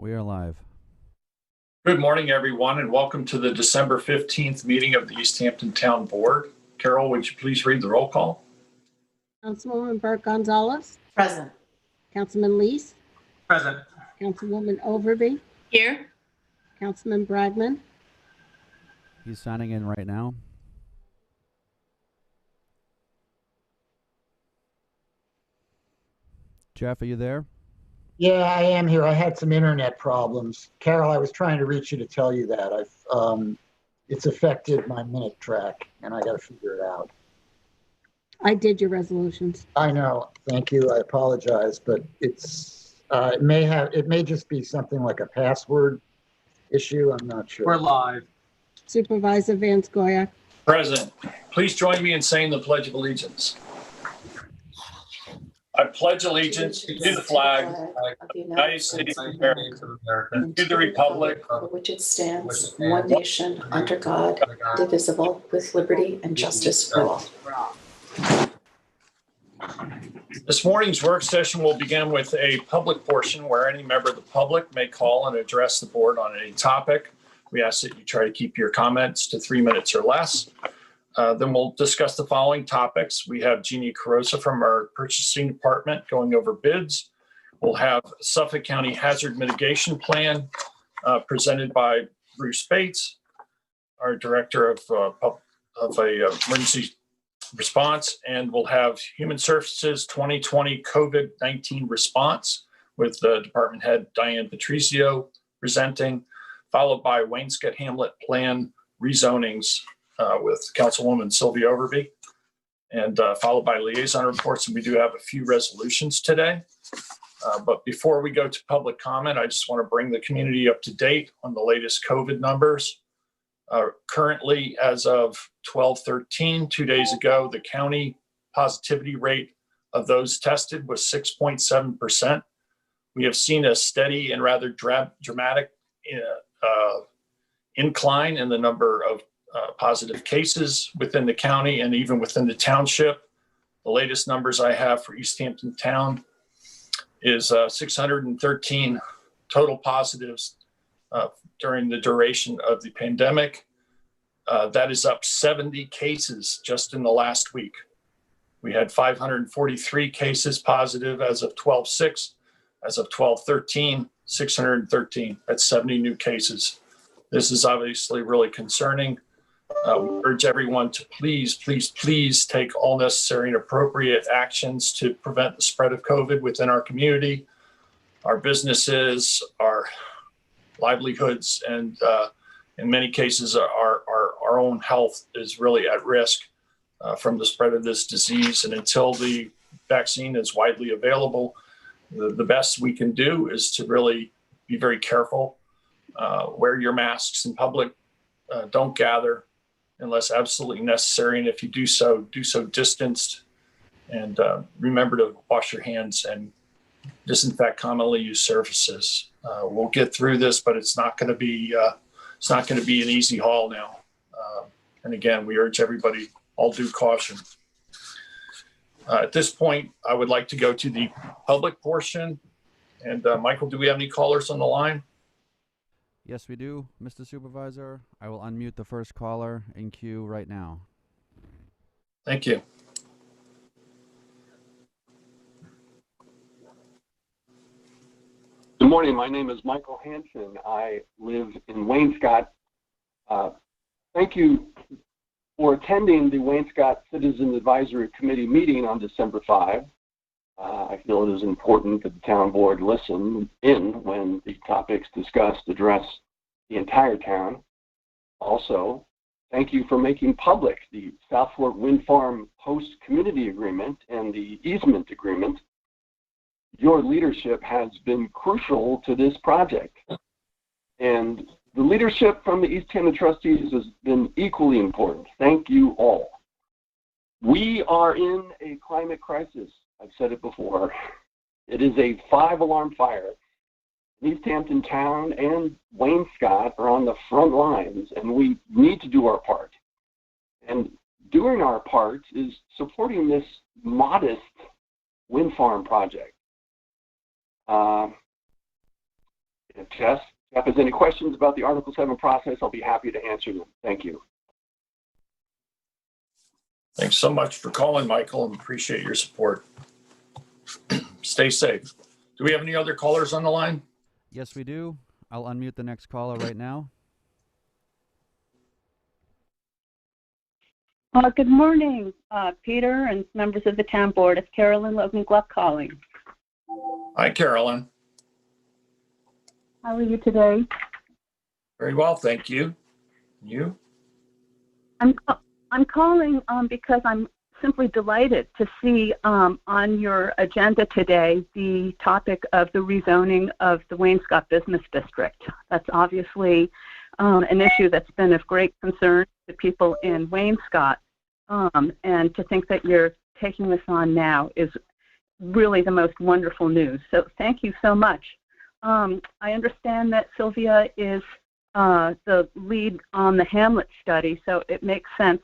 We are live. Good morning, everyone, and welcome to the December 15th meeting of the East Hampton Town Board. Carol, would you please read the roll call? Councilwoman Burke Gonzalez. Present. Councilman Lees. Present. Councilwoman Overby. Here. Councilman Bragman. He's signing in right now. Jeff, are you there? Yeah, I am here. I had some internet problems. Carol, I was trying to reach you to tell you that. It's affected my minute track, and I got to figure it out. I did your resolutions. I know. Thank you. I apologize, but it may just be something like a password issue. I'm not sure. We're live. Supervisor Van Scoyac. Present. Please join me in saying the Pledge of Allegiance. I pledge allegiance to the flag of the United States of America, and to the republic for which it stands, one nation, under God, indivisible, with liberty and justice for all. This morning's work session will begin with a public portion where any member of the public may call and address the board on any topic. We ask that you try to keep your comments to 3 minutes or less. Then we'll discuss the following topics. We have Jeannie Carosa from our purchasing department going over bids. We'll have Suffolk County Hazard Mitigation Plan presented by Bruce Bates, our Director of Emergency Response, and we'll have Human Services 2020 COVID-19 Response with the Department Head Diane Patricio presenting, followed by Wainscott Hamlet Plan Rezonings with Councilwoman Sylvia Overby, and followed by Liaison Reports. And we do have a few resolutions today. But before we go to public comment, I just want to bring the community up to date on the latest COVID numbers. Currently, as of 12/13, 2 days ago, the county positivity rate of those tested was 6.7%. We have seen a steady and rather dramatic incline in the number of positive cases within the county and even within the township. The latest numbers I have for East Hampton Town is 613 total positives during the duration of the pandemic. That is up 70 cases just in the last week. We had 543 cases positive as of 12/6. As of 12/13, 613. That's 70 new cases. This is obviously really concerning. We urge everyone to please take all necessary and appropriate actions to prevent the spread of COVID within our community, our businesses, our livelihoods, and in many cases, our own health is really at risk from the spread of this disease. And until the vaccine is widely available, the best we can do is to really be very careful, wear your masks in public, don't gather unless absolutely necessary. And if you do so distanced, and remember to wash your hands and disinfect commonly used surfaces. We'll get through this, but it's not going to be an easy haul now. And again, we urge everybody all due caution. At this point, I would like to go to the public portion. And Michael, do we have any callers on the line? Yes, we do, Mr. Supervisor. I will unmute the first caller in queue right now. Thank you. Good morning. My name is Michael Hampton. I live in Wainscott. Thank you for attending the Wainscott Citizen Advisory Committee meeting on December 5. I feel it is important that the town board listen in when the topics discussed address the entire town. Also, thank you for making public the South Fork Wind Farm Host Community Agreement and the easement agreement. Your leadership has been crucial to this project. And the leadership from the East Hampton trustees has been equally important. Thank you all. We are in a climate crisis. I've said it before. It is a 5-alarm fire. East Hampton Town and Wainscott are on the front lines, and we need to do our part. And doing our part is supporting this modest wind farm project. If Jeff has any questions about the Article 7 process, I'll be happy to answer them. Thank you. Thanks so much for calling, Michael, and appreciate your support. Stay safe. Do we have any other callers on the line? Yes, we do. I'll unmute the next caller right now. Good morning, Peter and members of the town board. It's Carolyn Logan Gluck calling. Hi, Carolyn. How are you today? Very well, thank you. You? I'm calling because I'm simply delighted to see on your agenda today the topic of the rezoning of the Wainscott Business District. That's obviously an issue that's been of great concern to people in Wainscott. And to think that you're taking this on now is really the most wonderful news. So thank you so much. I understand that Sylvia is the lead on the Hamlet study, so it makes sense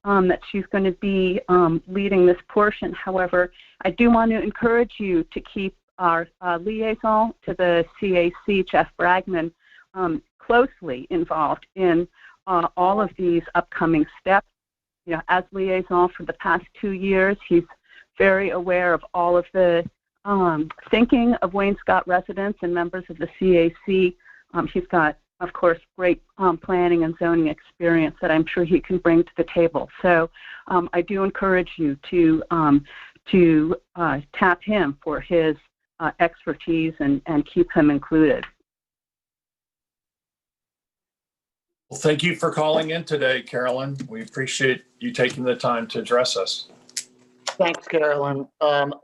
that she's going to be leading this portion. However, I do want to encourage you to keep our liaison to the CAC, Jeff Bragman, closely involved in all of these upcoming steps. You know, as liaison for the past 2 years, he's very aware of all of the thinking of Wainscott residents and members of the CAC. He's got, of course, great planning and zoning experience that I'm sure he can bring to the table. So I do encourage you to tap him for his expertise and keep him included. Well, thank you for calling in today, Carolyn. We appreciate you taking the time to address us. Thanks, Carolyn.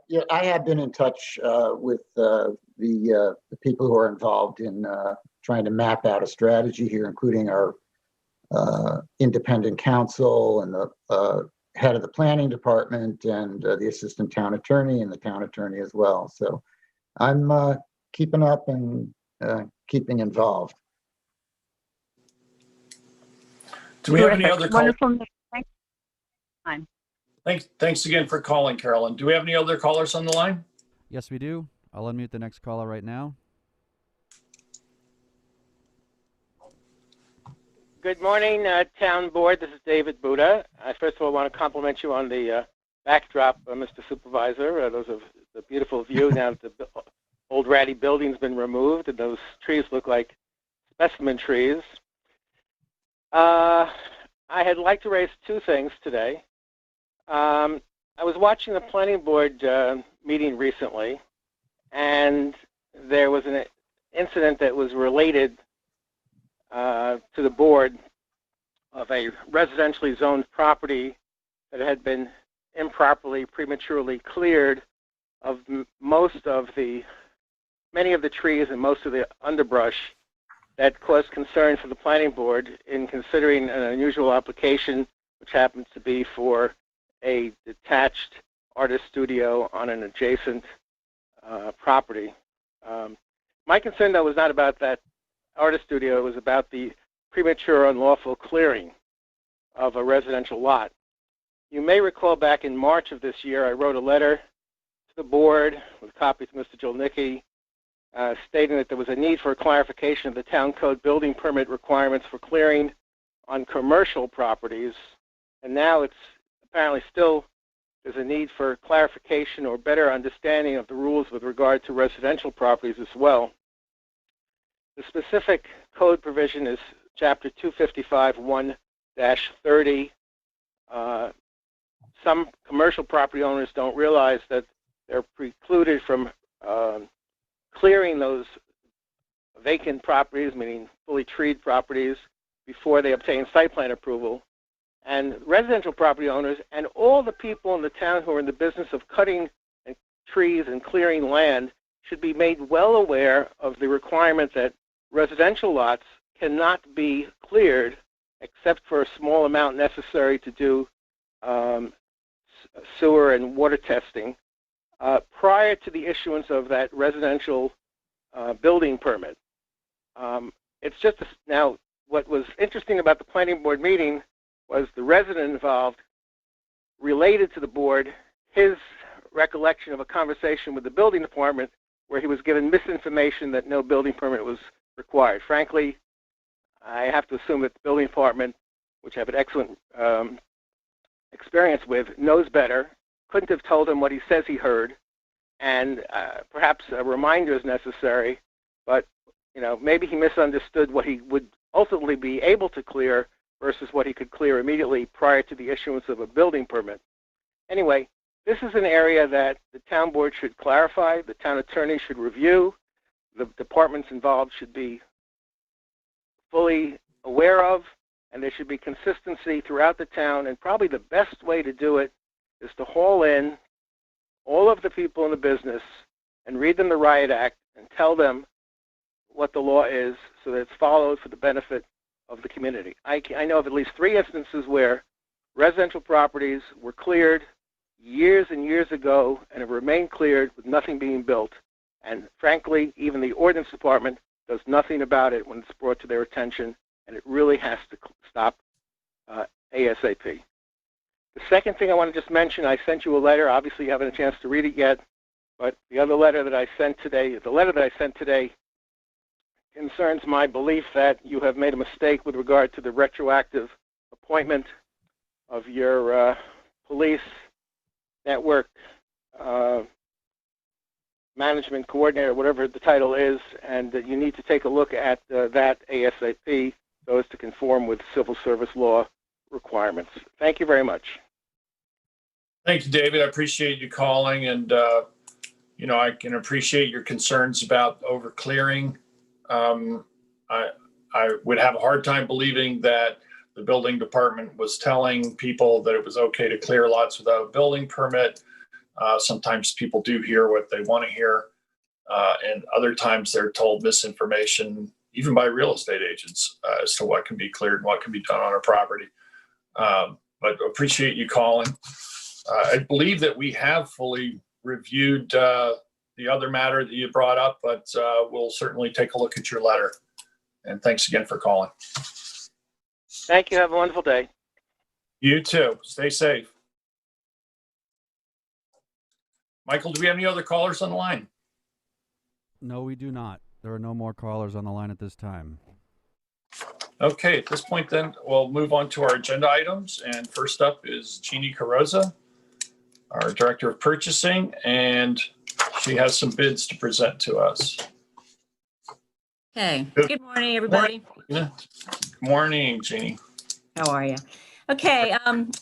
Yeah, I have been in touch with the people who are involved in trying to map out a strategy here, including our independent counsel and the head of the planning department and the assistant town attorney and the town attorney as well. So I'm keeping up and keeping involved. Do we have any other callers? Wonderful. Thanks again for calling, Carolyn. Do we have any other callers on the line? Yes, we do. I'll unmute the next caller right now. Good morning, Town Board. This is David Buddha. I first of all want to compliment you on the backdrop, Mr. Supervisor. Those are the beautiful view now that the old ratty building's been removed and those trees look like specimen trees. I had like to raise two things today. I was watching the planning board meeting recently, and there was an incident that was related to the board of a residentially zoned property that had been improperly, prematurely cleared of many of the trees and most of the underbrush that caused concern for the planning board in considering an unusual application, which happens to be for a detached artist studio on an adjacent property. My concern, though, was not about that artist studio. It was about the premature unlawful clearing of a residential lot. You may recall back in March of this year, I wrote a letter to the board with copies of Mr. Jolnicki stating that there was a need for a clarification of the town code building permit requirements for clearing on commercial properties. And now it's apparently still there's a need for clarification or better understanding of the rules with regard to residential properties as well. The specific code provision is Chapter 255-1-30. Some commercial property owners don't realize that they're precluded from clearing those vacant properties, meaning fully treed properties, before they obtain site plan approval. And residential property owners and all the people in the town who are in the business of cutting trees and clearing land should be made well aware of the requirement that residential lots cannot be cleared except for a small amount necessary to do sewer and water testing prior to the issuance of that residential building permit. It's just now what was interesting about the planning board meeting was the resident involved related to the board his recollection of a conversation with the building department where he was given misinformation that no building permit was required. Frankly, I have to assume that the building department, which I have an excellent experience with, knows better, couldn't have told him what he says he heard, and perhaps a reminder is necessary, but maybe he misunderstood what he would ultimately be able to clear versus what he could clear immediately prior to the issuance of a building permit. Anyway, this is an area that the town board should clarify, the town attorney should review, the departments involved should be fully aware of, and there should be consistency throughout the town, and probably the best way to do it is to haul in all of the people in the business and read them the Riot Act and tell them what the law is so that it's followed for the benefit of the community. I know of at least 3 instances where residential properties were cleared years and years ago and have remained cleared with nothing being built. And frankly, even the ordinance department does nothing about it when it's brought to their attention, and it really has to stop ASAP. The second thing I want to just mention, I sent you a letter. Obviously, you haven't had a chance to read it yet, but the letter that I sent today concerns my belief that you have made a mistake with regard to the retroactive appointment of your police network management coordinator, whatever the title is, and that you need to take a look at that ASAP so as to conform with civil service law requirements. Thank you very much. Thank you, David. I appreciate you calling, and I can appreciate your concerns about overclearing. I would have a hard time believing that the building department was telling people that it was okay to clear lots without a building permit. Sometimes people do hear what they want to hear, and other times they're told misinformation, even by real estate agents, as to what can be cleared and what can be done on a property. But appreciate you calling. I believe that we have fully reviewed the other matter that you brought up, but we'll certainly take a look at your letter. And thanks again for calling. Thank you. Have a wonderful day. You too. Stay safe. Michael, do we have any other callers on the line? No, we do not. There are no more callers on the line at this time. Okay, at this point then, we'll move on to our agenda items. And first up is Jeannie Carrozza, our Director of Purchasing, and she has some bids to present to us. Okay. Good morning, everybody. Good morning, Jeannie. How are you? Okay.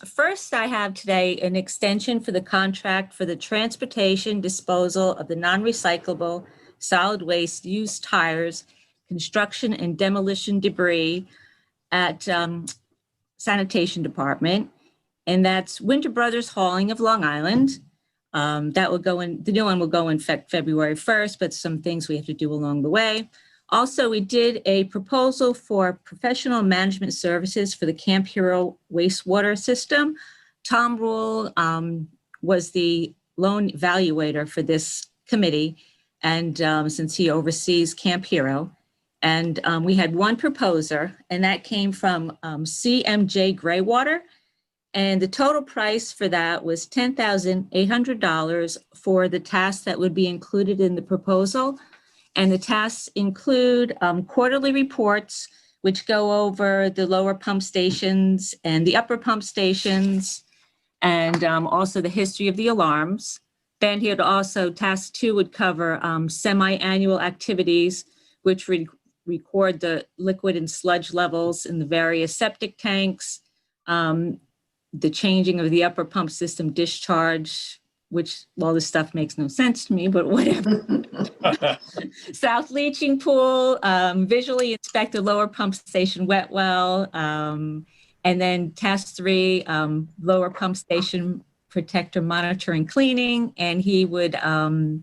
First, I have today an extension for the contract for the transportation disposal of the non-recyclable solid waste used tires, construction and demolition debris at Sanitation Department. And that's Winter Brothers Hauling of Long Island. That will go in, the new one will go in February 1st, but some things we have to do along the way. Also, we did a proposal for professional management services for the Camp Hero wastewater system. Tom Rule was the loan evaluator for this committee, and since he oversees Camp Hero. And we had one proposer, and that came from CMJ Greywater. And the total price for that was $10,800 for the tasks that would be included in the proposal. And the tasks include quarterly reports, which go over the lower pump stations and the upper pump stations, and also the history of the alarms. Then he would also, task 2 would cover semi-annual activities, which record the liquid and sludge levels in the various septic tanks, the changing of the upper pump system discharge, which, well, this stuff makes no sense to me, but whatever. South leaching pool, visually inspect the lower pump station wet well, and then task 3, lower pump station protector monitoring cleaning, and he would, I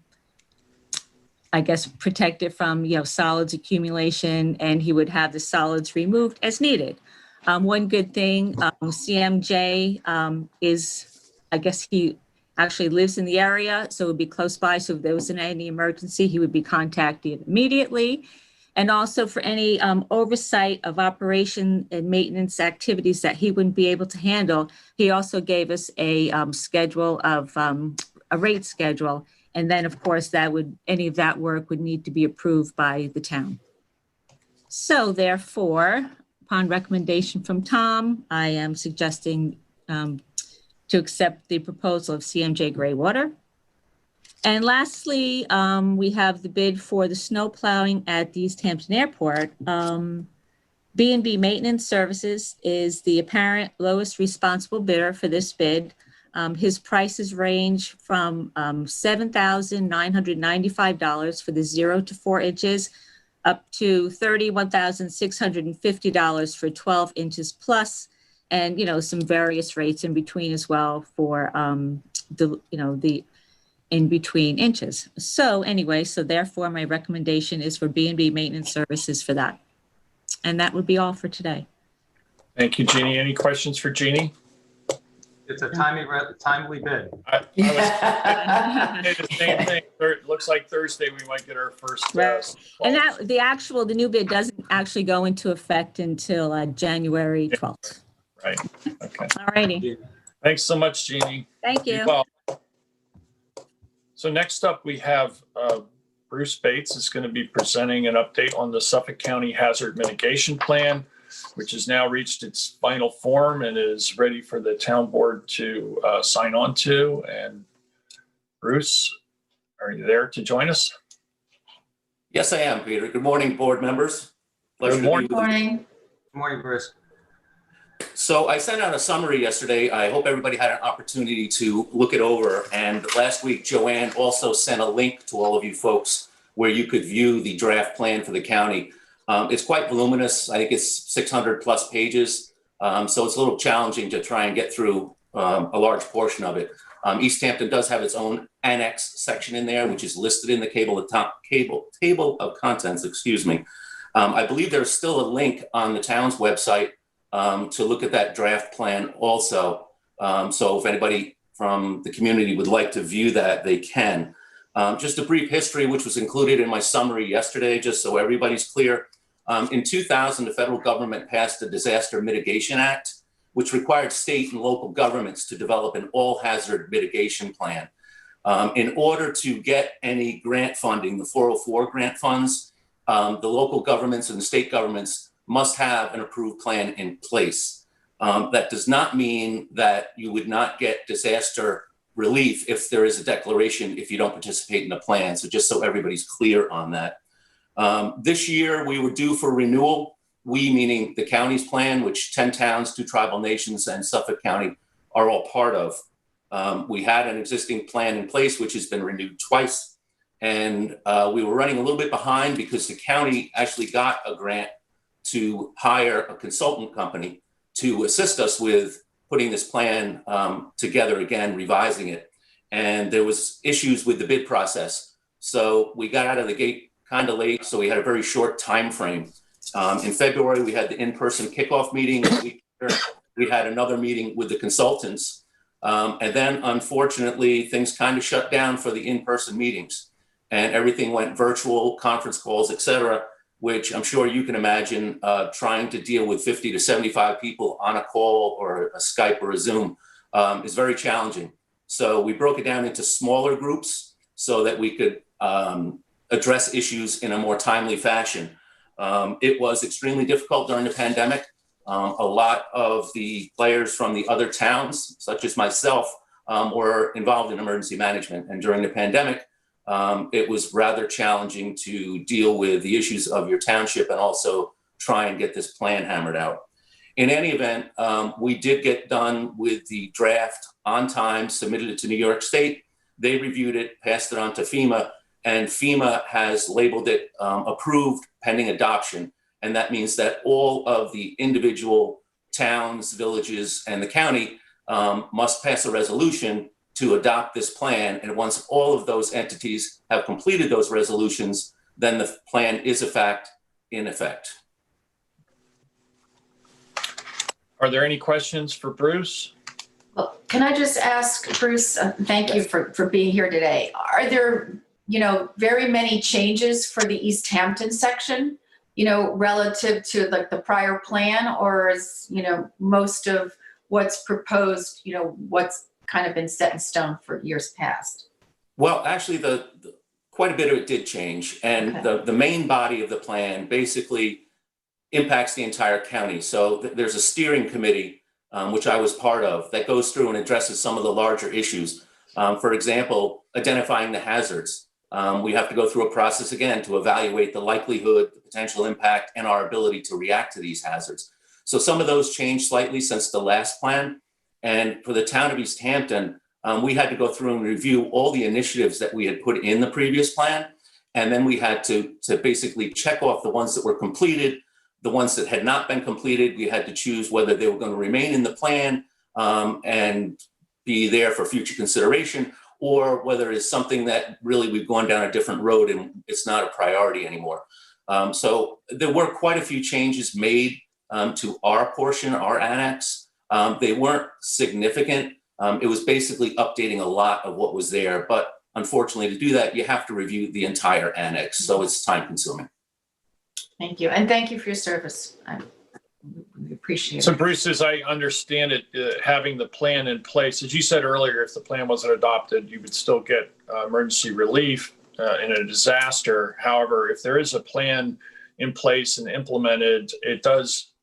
guess, protect it from, solids accumulation, and he would have the solids removed as needed. One good thing, CMJ is, I guess he actually lives in the area, so it would be close by. So if there was any emergency, he would be contacted immediately. And also for any oversight of operation and maintenance activities that he wouldn't be able to handle, he also gave us a schedule of a rate schedule. And then, of course, any of that work would need to be approved by the town. So therefore, upon recommendation from Tom, I am suggesting to accept the proposal of CMJ Greywater. And lastly, we have the bid for the snow plowing at the East Hampton Airport. B&B Maintenance Services is the apparent lowest responsible bidder for this bid. His prices range from $7,995 for the 0 to 4 inches up to $31,650 for 12 inches plus, and some various rates in between as well for the in between inches. So therefore my recommendation is for B&B Maintenance Services for that. And that would be all for today. Thank you, Jeannie. Any questions for Jeannie? It's a timely bid. I was the same thing. It looks like Thursday we might get our first. Right. And the new bid doesn't actually go into effect until January 12th. Right. Okay. All righty. Thanks so much, Jeannie. Thank you. Well, so next up we have Bruce Bates is going to be presenting an update on the Suffolk County Hazard Mitigation Plan, which has now reached its final form and is ready for the town board to sign on to. And Bruce, are you there to join us? Yes, I am, Peter. Good morning, board members. Good morning. Good morning, Bruce. So I sent out a summary yesterday. I hope everybody had an opportunity to look it over. And last week, Joanne also sent a link to all of you folks where you could view the draft plan for the county. It's quite voluminous. I think it's 600 plus pages. So it's a little challenging to try and get through a large portion of it. East Hampton does have its own annex section in there, which is listed in the table of contents, excuse me. I believe there's still a link on the town's website to look at that draft plan also. So if anybody from the community would like to view that, they can. Just a brief history, which was included in my summary yesterday, just so everybody's clear. In 2000, the federal government passed the Disaster Mitigation Act, which required state and local governments to develop an all-hazard mitigation plan. In order to get any grant funding, the 404 grant funds, the local governments and the state governments must have an approved plan in place. That does not mean that you would not get disaster relief if there is a declaration if you don't participate in the plan. So just so everybody's clear on that. This year we were due for renewal. We, meaning the county's plan, which 10 towns, 2 tribal nations, and Suffolk County are all part of. We had an existing plan in place, which has been renewed twice. And we were running a little bit behind because the county actually got a grant to hire a consultant company to assist us with putting this plan together again, revising it. And there was issues with the bid process. So we got out of the gate kind of late, so we had a very short time frame. In February, we had the in-person kickoff meeting. We had another meeting with the consultants. And then, unfortunately, things kind of shut down for the in-person meetings. And everything went virtual, conference calls, et cetera, which I'm sure you can imagine trying to deal with 50 to 75 people on a call or a Skype or a Zoom is very challenging. So we broke it down into smaller groups so that we could address issues in a more timely fashion. It was extremely difficult during the pandemic. A lot of the players from the other towns, such as myself, were involved in emergency management. And during the pandemic, it was rather challenging to deal with the issues of your township and also try and get this plan hammered out. In any event, we did get done with the draft on time, submitted it to New York State. They reviewed it, passed it on to FEMA, and FEMA has labeled it approved pending adoption. And that means that all of the individual towns, villages, and the county must pass a resolution to adopt this plan. And once all of those entities have completed those resolutions, then the plan is in effect. Are there any questions for Bruce? Well, can I just ask, Bruce, thank you for being here today. Are there, very many changes for the East Hampton section, relative to like the prior plan, or is, most of what's proposed, what's kind of been set in stone for years past? Well, actually, quite a bit of it did change, and Okay. the main body of the plan basically impacts the entire county. So there's a steering committee, which I was part of, that goes through and addresses some of the larger issues. For example, identifying the hazards. We have to go through a process again to evaluate the likelihood, the potential impact, and our ability to react to these hazards. So some of those changed slightly since the last plan. And for the town of East Hampton, we had to go through and review all the initiatives that we had put in the previous plan. And then we had to basically check off the ones that were completed. The ones that had not been completed, we had to choose whether they were going to remain in the plan and be there for future consideration, or whether it's something that really we've gone down a different road and it's not a priority anymore. So there were quite a few changes made to our portion, our annex. They weren't significant. It was basically updating a lot of what was there. But unfortunately, to do that, you have to review the entire annex. So it's time consuming. Thank you. And thank you for your service. We appreciate So it. Bruce, as I understand it, having the plan in place, as you said earlier, if the plan wasn't adopted, you would still get emergency relief in a disaster. However, if there is a plan in place and implemented, it does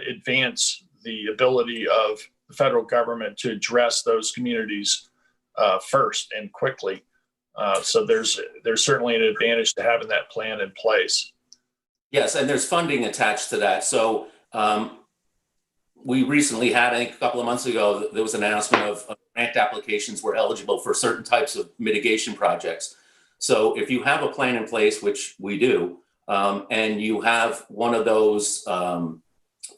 advance the ability of the federal government to address those communities first and quickly. So there's certainly an advantage to having that plan in place. Yes, and there's funding attached to that. So we recently had, I think a couple of months ago, there was an announcement of grant applications were eligible for certain types of mitigation projects. So if you have a plan in place, which we do, and you have one of those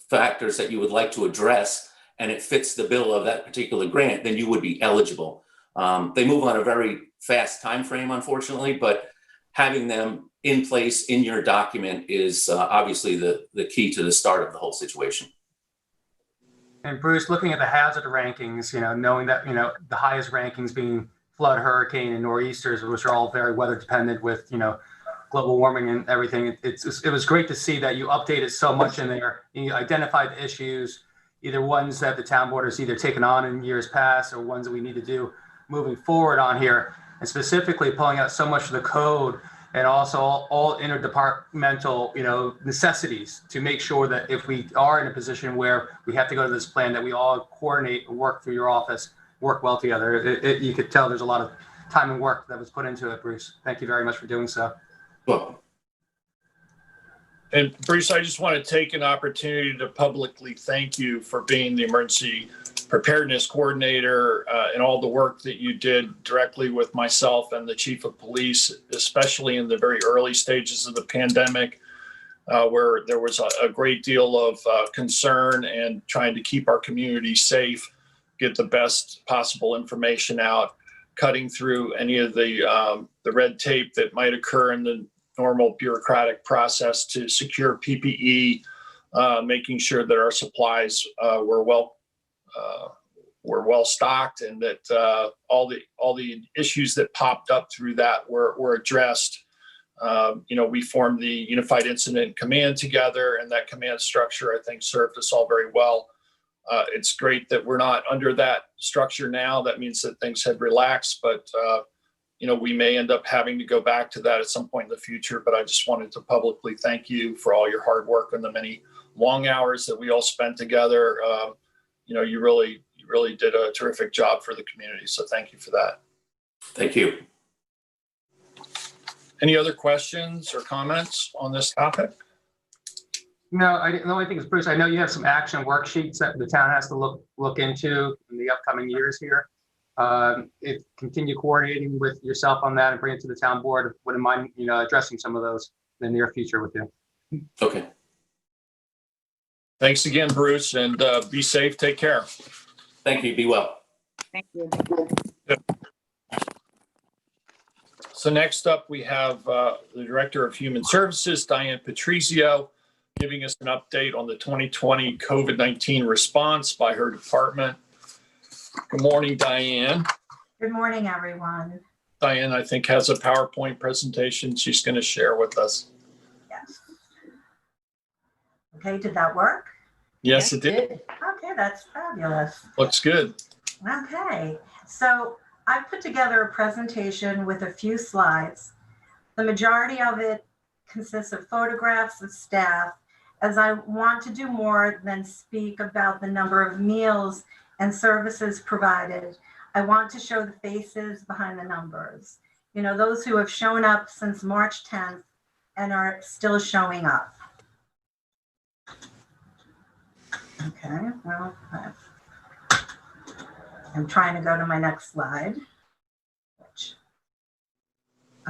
factors that you would like to address, and it fits the bill of that particular grant, then you would be eligible. They move on a very fast time frame, unfortunately, but having them in place in your document is obviously the key to the start of the whole situation. And Bruce, looking at the hazard rankings, knowing that, the highest rankings being flood, hurricane, and nor'easters, which are all very weather dependent with, global warming and everything. It was great to see that you updated so much in there. You identified the issues, either ones that the town board has either taken on in years past or ones that we need to do moving forward on here, and specifically pulling out so much of the code and also all interdepartmental, necessities to make sure that if we are in a position where we have to go to this plan, that we all coordinate and work through your office, work well together. You could tell there's a lot of time and work that was put into it, Bruce. Thank you very much for doing so. Well, and Bruce, I just want to take an opportunity to publicly thank you for being the emergency preparedness coordinator and all the work that you did directly with myself and the chief of police, especially in the very early stages of the pandemic, where there was a great deal of concern and trying to keep our community safe, get the best possible information out, cutting through any of the red tape that might occur in the normal bureaucratic process to secure PPE, making sure that our supplies were well stocked, and that all the issues that popped up through that were addressed. We formed the Unified Incident Command together, and that command structure, I think, served us all very well. It's great that we're not under that structure now. That means that things had relaxed, but we may end up having to go back to that at some point in the future. But I just wanted to publicly thank you for all your hard work and the many long hours that we all spent together. You really did a terrific job for the community. So thank you for that. thank you. Any other questions or comments on this topic? The only thing is, Bruce, I know you have some action worksheets that the town has to look into in the upcoming years here. If continue coordinating with yourself on that and bring it to the town board, wouldn't mind, addressing some of those in the near future with you. Okay. Thanks again, Bruce, and be safe. Take care. Thank you. Be well. Thank you. So next up, we have the Director of Human Services, Diane Patricio, giving us an update on the 2020 COVID-19 response by her department. Good morning, Diane. Good morning, everyone. Diane, I think, has a PowerPoint presentation she's going to share with us. Yes. Okay, did that work? Yes, it did. Okay, that's fabulous. Looks good. Okay, so I put together a presentation with a few slides. The majority of it consists of photographs of staff, as I want to do more than speak about the number of meals and services provided. I want to show the faces behind the numbers. You know, those who have shown up since March 10th and are still showing up. Okay, well, I'm trying to go to my next slide.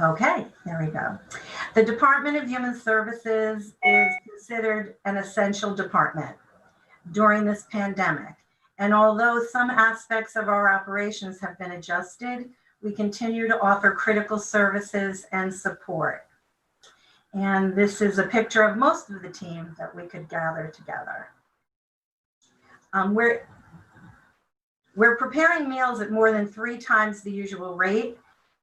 Okay, there we go. The Department of Human Services is considered an essential department during this pandemic. And although some aspects of our operations have been adjusted, we continue to offer critical services and support. And this is a picture of most of the team that we could gather together. We're preparing meals at more than 3 times the usual rate,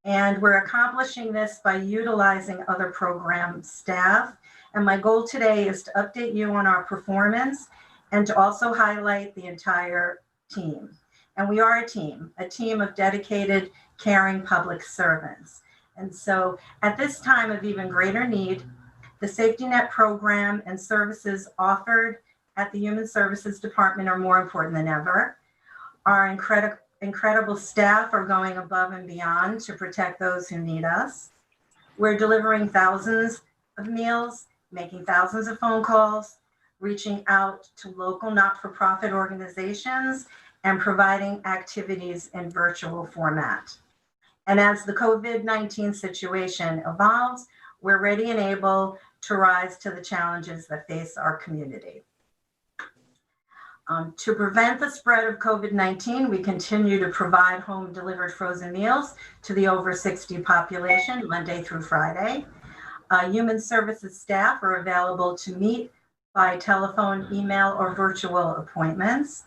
and we're accomplishing this by utilizing other program staff. And my goal today is to update you on our performance and to also highlight the entire team. And we are a team of dedicated, caring public servants. And so at this time of even greater need, the safety net program and services offered at the Human Services Department are more important than ever. Our incredible staff are going above and beyond to protect those who need us. We're delivering thousands of meals, making thousands of phone calls, reaching out to local not-for-profit organizations, and providing activities in virtual format. And as the COVID-19 situation evolves, we're ready and able to rise to the challenges that face our community. To prevent the spread of COVID-19, we continue to provide home delivered frozen meals to the over 60 population Monday through Friday. Human services staff are available to meet by telephone, email, or virtual appointments.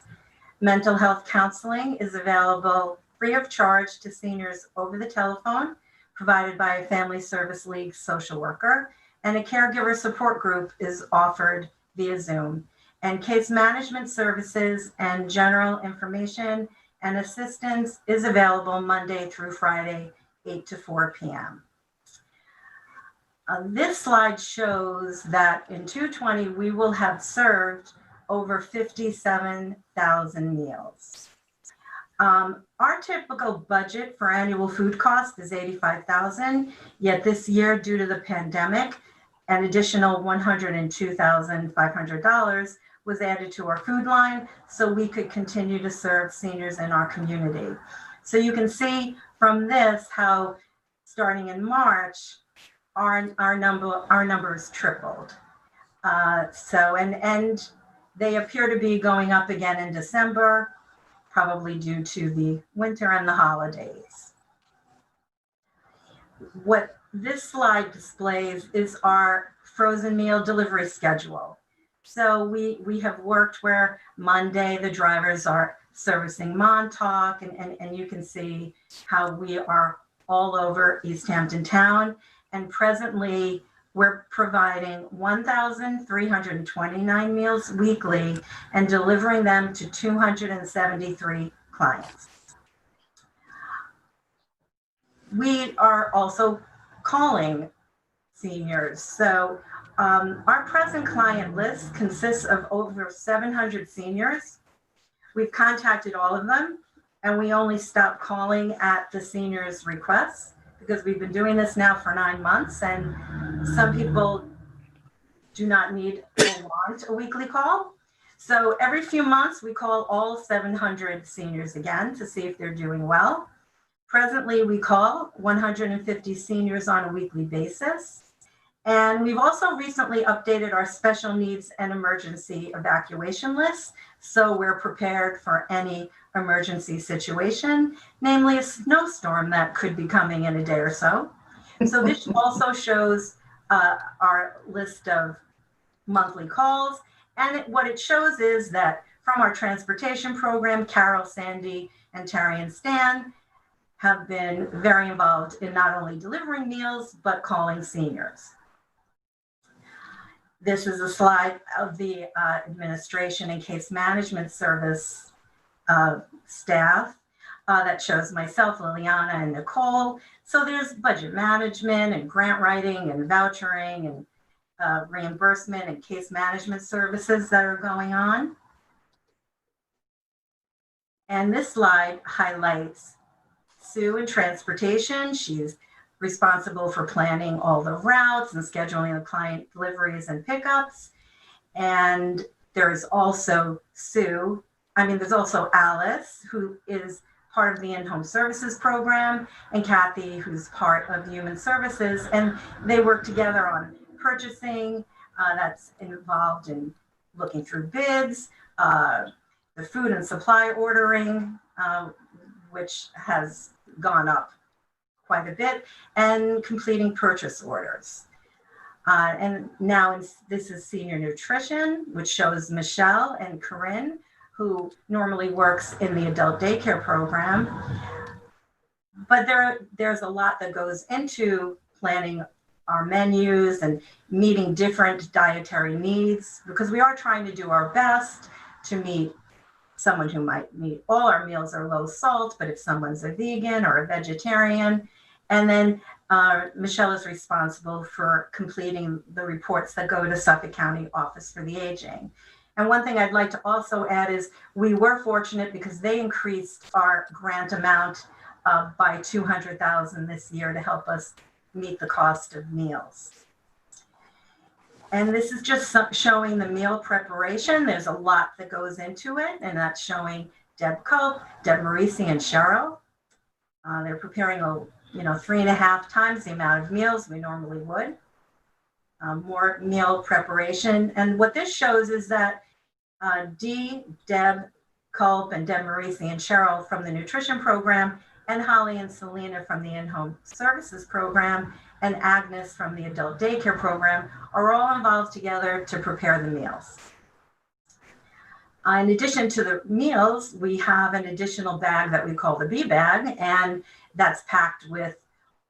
Mental health counseling is available free of charge to seniors over the telephone, provided by a Family Service League social worker, and a caregiver support group is offered via Zoom. And case management services and general information and assistance is available Monday through Friday, 8 to 4 p.m. This slide shows that in 2020, we will have served over 57,000 meals. Our typical budget for annual food cost is $85,000, yet this year, due to the pandemic, an additional $102,500 was added to our food line so we could continue to serve seniors in our community. So you can see from this how starting in March, our numbers tripled. And they appear to be going up again in December, probably due to the winter and the holidays. What this slide displays is our frozen meal delivery schedule. So we have worked where Monday the drivers are servicing Montauk, and you can see how we are all over East Hampton town. And presently we're providing 1,329 meals weekly and delivering them to 273 clients. We are also calling seniors. So our present client list consists of over 700 seniors. We've contacted all of them, and we only stop calling at the seniors' requests because we've been doing this now for 9 months, and some people do not need or want a weekly call. So every few months, we call all 700 seniors again to see if they're doing well. Presently, we call 150 seniors on a weekly basis. And we've also recently updated our special needs and emergency evacuation list, so we're prepared for any emergency situation, namely a snowstorm that could be coming in a day or so. So this also shows our list of monthly calls. And what it shows is that from our transportation program, Carol, Sandy, and Terry and Stan have been very involved in not only delivering meals, but calling seniors. This is a slide of the administration and case management service staff. that shows myself, Liliana, and Nicole. So there's budget management and grant writing and vouchering and reimbursement and case management services that are going on. And this slide highlights Sue in transportation. She's responsible for planning all the routes and scheduling the client deliveries and pickups. And there's also there's also Alice, who is part of the in-home services program, and Kathy, who's part of human services. And they work together on purchasing, that's involved in looking through bids, the food and supply ordering, which has gone up quite a bit, and completing purchase orders. And now this is senior nutrition, which shows Michelle and Corinne, who normally works in the adult daycare program. But there's a lot that goes into planning our menus and meeting different dietary needs, because we are trying to do our best to meet someone who might meet all our meals are low salt, but if someone's a vegan or a vegetarian. And then Michelle is responsible for completing the reports that go to Suffolk County Office for the Aging. And one thing I'd like to also add is we were fortunate because they increased our grant amount by $200,000 this year to help us meet the cost of meals. And this is just showing the meal preparation. There's a lot that goes into it, and that's showing Deb Culp, Deb Marisi, and Cheryl. They're preparing 3.5 times the amount of meals we normally would. More meal preparation. And what this shows is that Deb Culp, and Deb Marisi, and Cheryl from the nutrition program, and Holly and Selena from the in-home services program, and Agnes from the adult daycare program are all involved together to prepare the meals. In addition to the meals, we have an additional bag that we call the B bag, and that's packed with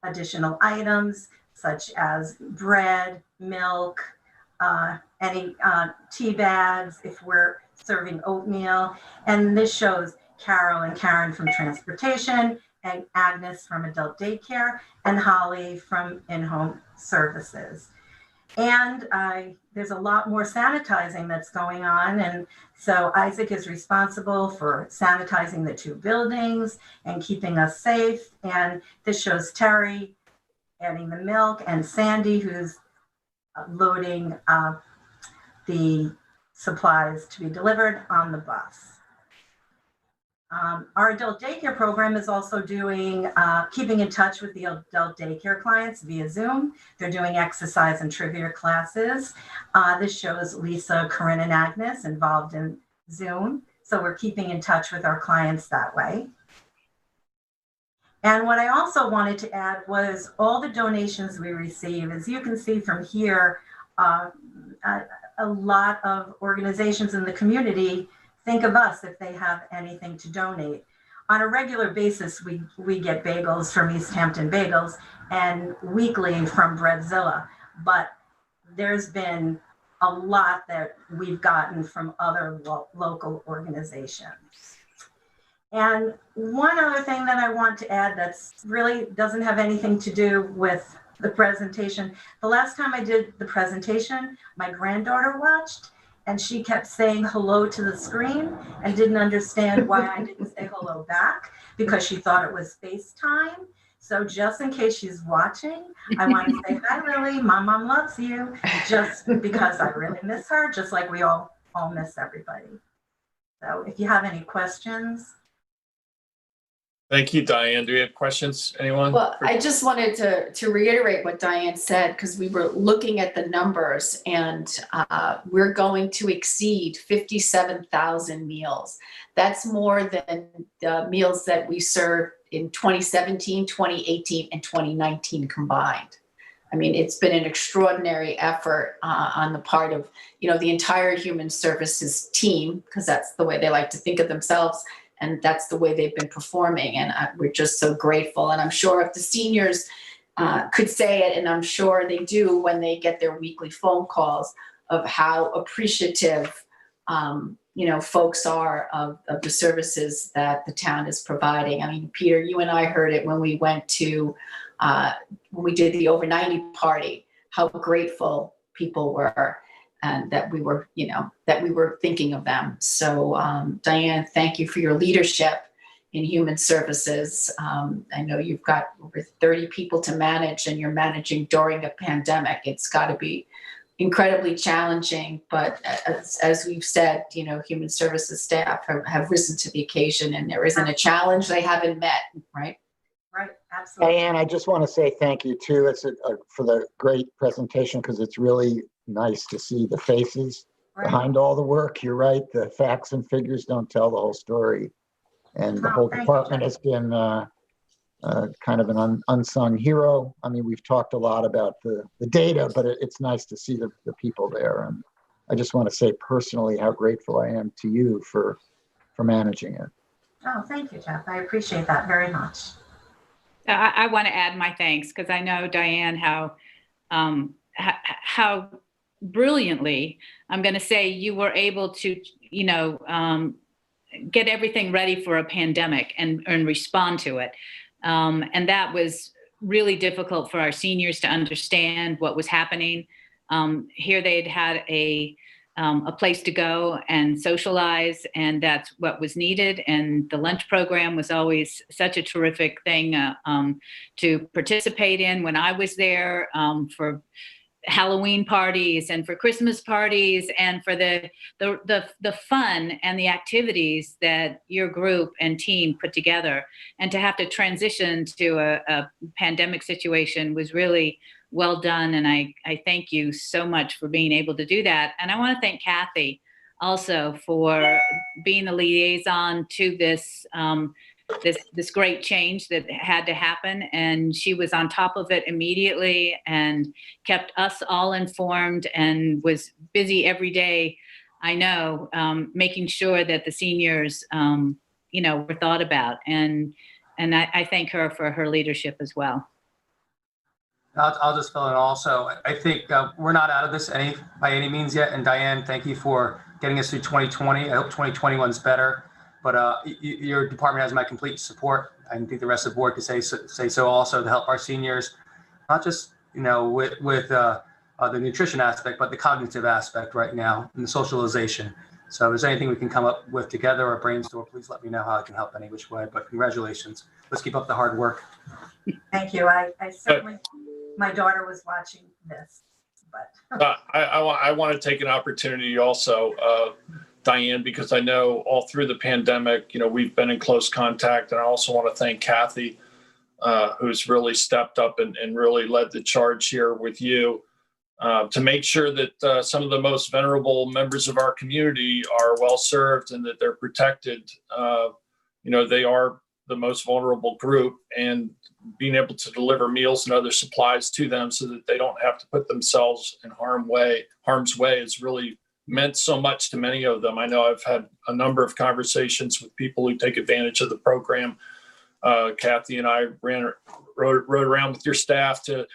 additional items such as bread, milk, any tea bags if we're serving oatmeal. And this shows Carol and Karen from transportation, and Agnes from adult daycare, and Holly from in-home services. And there's a lot more sanitizing that's going on. And so Isaac is responsible for sanitizing the 2 buildings and keeping us safe. And this shows Terry adding the milk, and Sandy, who's loading the supplies to be delivered on the bus. Our adult daycare program is also doing, keeping in touch with the adult daycare clients via Zoom. They're doing exercise and trivia classes. This shows Lisa, Corinne, and Agnes involved in Zoom. So we're keeping in touch with our clients that way. And what I also wanted to add was all the donations we receive. As you can see from here, a lot of organizations in the community think of us if they have anything to donate. On a regular basis, we get bagels from East Hampton Bagels and weekly from Breadzilla, but there's been a lot that we've gotten from other local organizations. And one other thing that I want to add that's really doesn't have anything to do with the presentation. The last time I did the presentation, my granddaughter watched, and she kept saying hello to the screen and didn't understand why I didn't say hello back, because she thought it was FaceTime. So just in case she's watching, I want to say, hi, Lily, mom loves you, just because I really miss her, just like we all miss everybody. So if you have any questions. Thank you, Diane. Do we have questions, anyone? Well, I just wanted to reiterate what Diane said, because we were looking at the numbers, and we're going to exceed 57,000 meals. That's more than the meals that we served in 2017, 2018, and 2019 combined. I mean, it's been an extraordinary effort on the part of, the entire human services team, because that's the way they like to think of themselves. And that's the way they've been performing. And we're just so grateful. And I'm sure if the seniors could say it, and I'm sure they do when they get their weekly phone calls, of how appreciative folks are of the services that the town is providing. I mean, Peter, you and I heard it when we went to, when we did the over 90 party, how grateful people were and that we were, that we were thinking of them. So Diane, thank you for your leadership in human services. I know you've got over 30 people to manage and you're managing during a pandemic. It's got to be incredibly challenging, but as we've said, human services staff have risen to the occasion, and there isn't a challenge they haven't met, right? Right, absolutely. Diane, I just want to say thank you too. It's for the great presentation, because it's really nice to see the faces behind all the work. You're right. The facts and figures don't tell the whole story. And the whole department has been kind of an unsung hero. I mean, we've talked a lot about the data, but it's nice to see the people there. And I just want to say personally how grateful I am to you for managing it. Oh, thank you, Jeff. I appreciate that very much. I want to add my thanks, because I know, Diane, how brilliantly, I'm going to say, you were able to, get everything ready for a pandemic and respond to it. And that was really difficult for our seniors to understand what was happening. Here they'd had a place to go and socialize, and that's what was needed. And the lunch program was always such a terrific thing to participate in when I was there, for Halloween parties and for Christmas parties and for the fun and the activities that your group and team put together. And to have to transition to a pandemic situation was really well done. And I thank you so much for being able to do that. And I want to thank Kathy also for being the liaison to this this great change that had to happen. And she was on top of it immediately and kept us all informed and was busy every day, I know, making sure that the seniors, were thought about. And I thank her for her leadership as well. I'll just fill in also. I think we're not out of this by any means yet. And Diane, thank you for getting us through 2020. I hope 2021's better. But your department has my complete support. I think the rest of the board could say so also, to help our seniors, not just with the nutrition aspect, but the cognitive aspect right now and the socialization. So if there's anything we can come up with together or brainstorm, please let me know how I can help any which way. But congratulations. Let's keep up the hard work. Thank you. I certainly, my daughter was watching this, but. I want to take an opportunity also, Diane, because I know all through the pandemic, we've been in close contact. And I also want to thank Kathy, who's really stepped up and really led the charge here with you to make sure that some of the most vulnerable members of our community are well served and that they're protected. They are the most vulnerable group, and being able to deliver meals and other supplies to them so that they don't have to put themselves in harm's way is really meant so much to many of them. I know I've had a number of conversations with people who take advantage of the program. Kathy and I rode around with your staff to,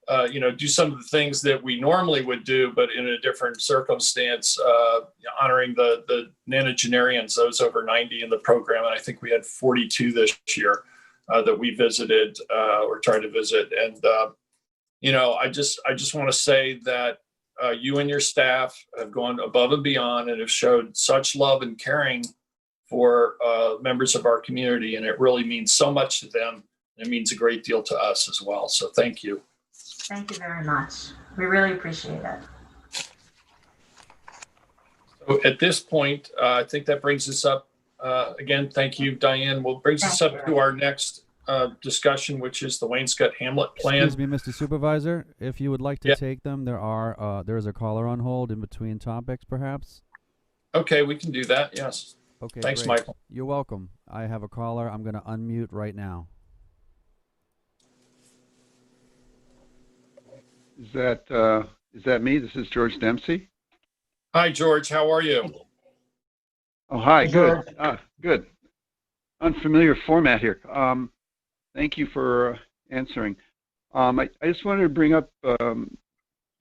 do some of the things that we normally would do, but in a different circumstance, honoring the nonagenarians, those over 90 in the program. And I think we had 42 this year that we visited or tried to visit. And, I just want to say that you and your staff have gone above and beyond and have showed such love and caring for members of our community. And it really means so much to them. It means a great deal to us as well. So thank you. Thank you very much. We really appreciate it. So at this point, I think that brings us up. Again, thank you, Diane. Well, brings us up to our next discussion, which is the Wainscott Hamlet Plan. Excuse me, Mr. Supervisor, if you would like to take them, there is a caller on hold in between topics, perhaps. Okay, we can do that. Yes. Okay. Thanks, great. Michael. You're welcome. I have a caller. I'm going to unmute right now. Is that me? This is George Dempsey. Hi, George. How are you? Oh, hi. Good. Good. Unfamiliar format here. Thank you for answering. I just wanted to bring up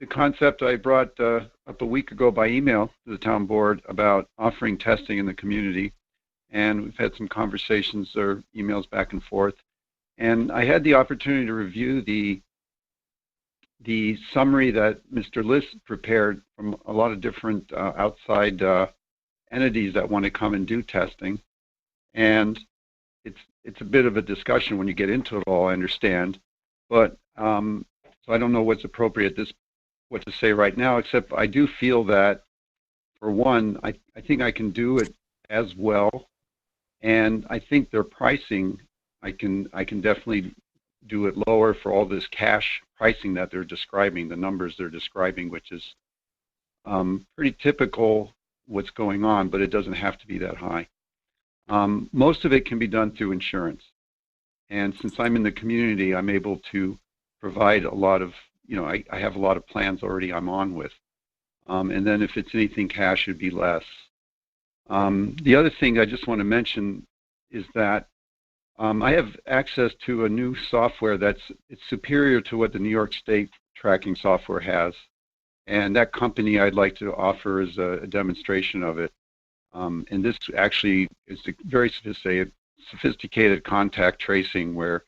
the concept I brought up a week ago by email to the town board about offering testing in the community. And we've had some conversations or emails back and forth. And I had the opportunity to review the summary that Mr. List prepared from a lot of different outside entities that want to come and do testing. And it's a bit of a discussion when you get into it all, I understand. But so I don't know what's appropriate what to say right now, except I do feel that, for one, I think I can do it as well. And I think their pricing, I can definitely do it lower for all this cash pricing that they're describing, the numbers they're describing, which is pretty typical what's going on, but it doesn't have to be that high. Most of it can be done through insurance. And since I'm in the community, I'm able to provide a lot of, I have a lot of plans already I'm on with. And then if it's anything cash, it'd be less. The other thing I just want to mention is that I have access to a new software it's superior to what the New York State tracking software has. And that company I'd like to offer is a demonstration of it. And this actually is a very sophisticated contact tracing where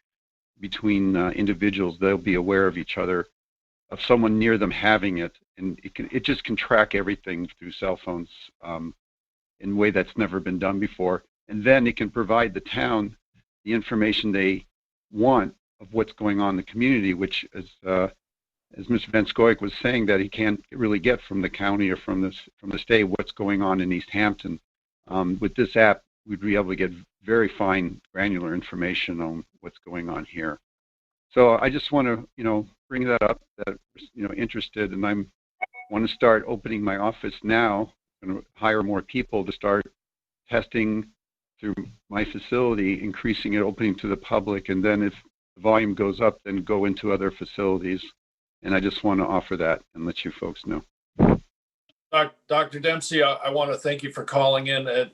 between individuals, they'll be aware of each other, of someone near them having it. And it just can track everything through cell phones in a way that's never been done before. And then it can provide the town the information they want of what's going on in the community, which is, as Mr. Van Scoik was saying, that he can't really get from the county or from the state what's going on in East Hampton. With this app, we'd be able to get very fine, granular information on what's going on here. So I just want to, bring that up. That interested, and I want to start opening my office now. I'm going to hire more people to start testing through my facility, increasing it, opening to the public, and then if the volume goes up, then go into other facilities. And I just want to offer that and let you folks know. Dr. Dempsey, I want to thank you for calling in. As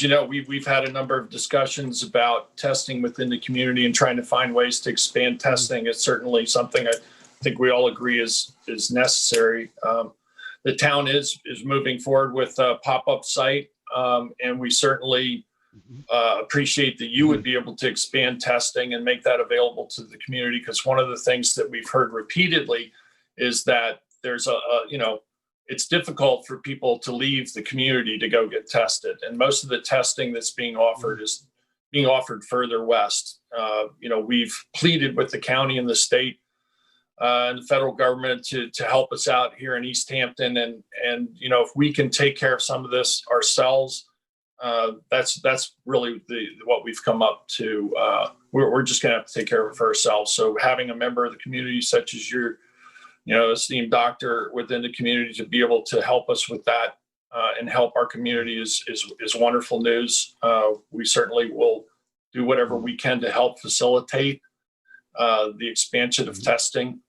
you know, we've had a number of discussions about testing within the community and trying to find ways to expand testing. It's certainly something I think we all agree is necessary. The town is moving forward with a pop-up site, and we certainly appreciate that you would be able to expand testing and make that available to the community, because one of the things that we've heard repeatedly is that there's it's difficult for people to leave the community to go get tested. And most of the testing that's being offered is being offered further west. We've pleaded with the county and the state and the federal government to help us out here in East Hampton. And if we can take care of some of this ourselves, that's really what we've come up to. We're just going to have to take care of it for ourselves. So having a member of the community such as your esteemed doctor within the community to be able to help us with that and help our community is wonderful news. We certainly will do whatever we can to help facilitate the expansion of testing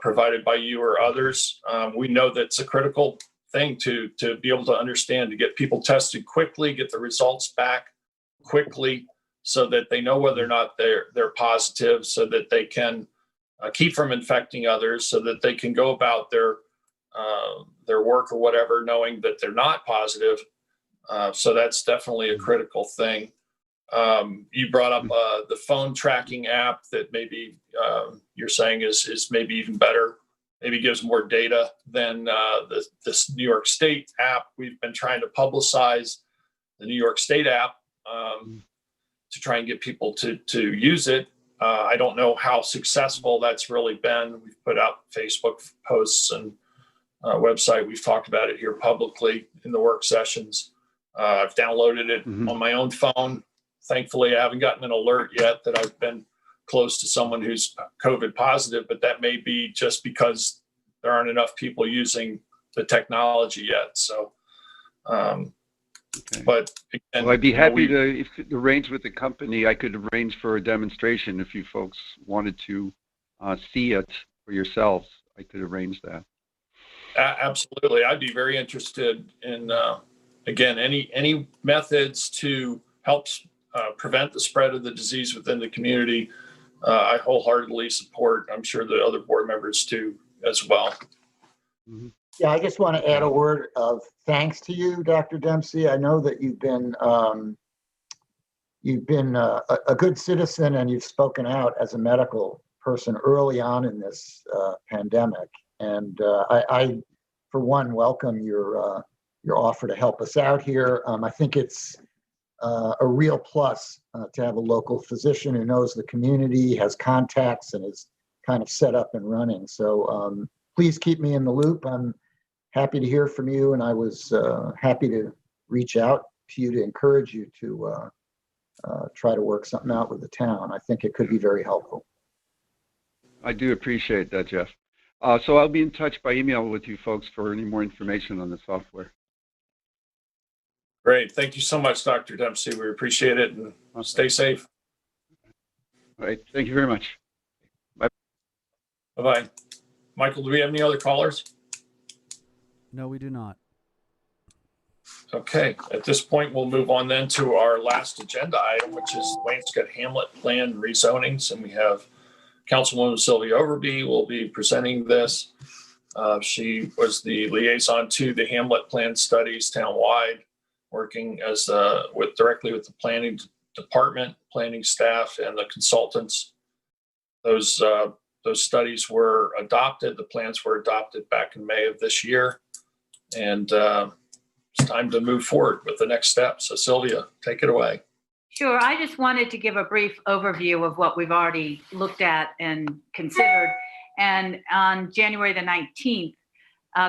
provided by you or others. We know that's a critical thing to be able to understand, to get people tested quickly, get the results back quickly so that they know whether or not they're positive, so that they can keep from infecting others, so that they can go about their work or whatever, knowing that they're not positive. So that's definitely a critical thing. You brought up the phone tracking app that maybe you're saying is maybe even better, maybe gives more data than this New York State app. We've been trying to publicize the New York State app to try and get people to use it. I don't know how successful that's really been. We've put out Facebook posts and website. We've talked about it here publicly in the work sessions. I've downloaded it on my own phone. Thankfully, I haven't gotten an alert yet that I've been close to someone who's COVID positive, but that may be just because there aren't enough people using the technology yet. So, Okay. But again, well, I'd be happy to arrange with the company. I could arrange for a demonstration if you folks wanted to see it for yourselves. I could arrange that. Absolutely, I'd be very interested in again any methods to help prevent the spread of the disease within the community. I wholeheartedly support. I'm sure the other board members do as well. Yeah, I just want to add a word of thanks to you, Dr. Dempsey. I know that you've been a good citizen, and you've spoken out as a medical person early on in this pandemic. And I, for one, welcome your offer to help us out here. I think it's a real plus to have a local physician who knows the community, has contacts, and is kind of set up and running. So please keep me in the loop. I'm happy to hear from you, and I was happy to reach out to you to encourage you to try to work something out with the town. I think it could be very helpful. I do appreciate that, Jeff. So I'll be in touch by email with you folks for any more information on the software. Great. Thank you so much, Dr. Dempsey. We appreciate it, and stay safe. All right. Thank you very much. Bye. Bye-bye. Michael, do we have any other callers? No, we do not. Okay. At this point, we'll move on then to our last agenda item, which is Wainscott Hamlet Plan rezonings. And we have Councilwoman Sylvia Overby will be presenting this. She was the liaison to the Hamlet Plan studies townwide, working as directly with the planning department, planning staff, and the consultants. Those studies were adopted. The plans were adopted back in May of this year, and it's time to move forward with the next step. So Sylvia, take it away. Sure. I just wanted to give a brief overview of what we've already looked at and considered. And on January the 19th,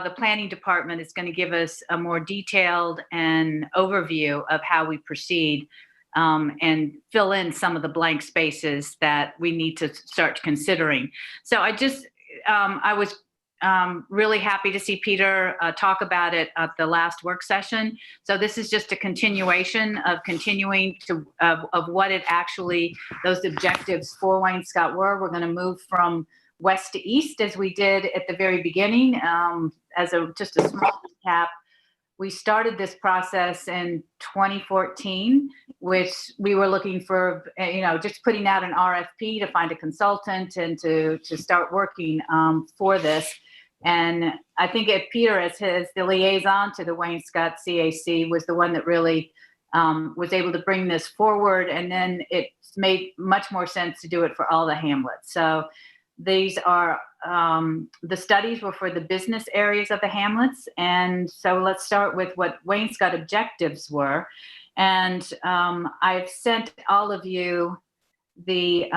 the planning department is going to give us a more detailed and overview of how we proceed and fill in some of the blank spaces that we need to start considering. So I was really happy to see Peter talk about it at the last work session. So this is just a continuation of continuing to of what it actually, those objectives for Wainscott were. We're going to move from west to east as we did at the very beginning. As just a small recap, we started this process in 2014, which we were looking for, just putting out an RFP to find a consultant and to start working for this. And I think Peter, as the liaison to the Wainscott CAC, was the one that really was able to bring this forward. And then it's made much more sense to do it for all the hamlets. So these are, the studies were for the business areas of the hamlets. And so let's start with what Wainscott objectives were. And I've sent all of you the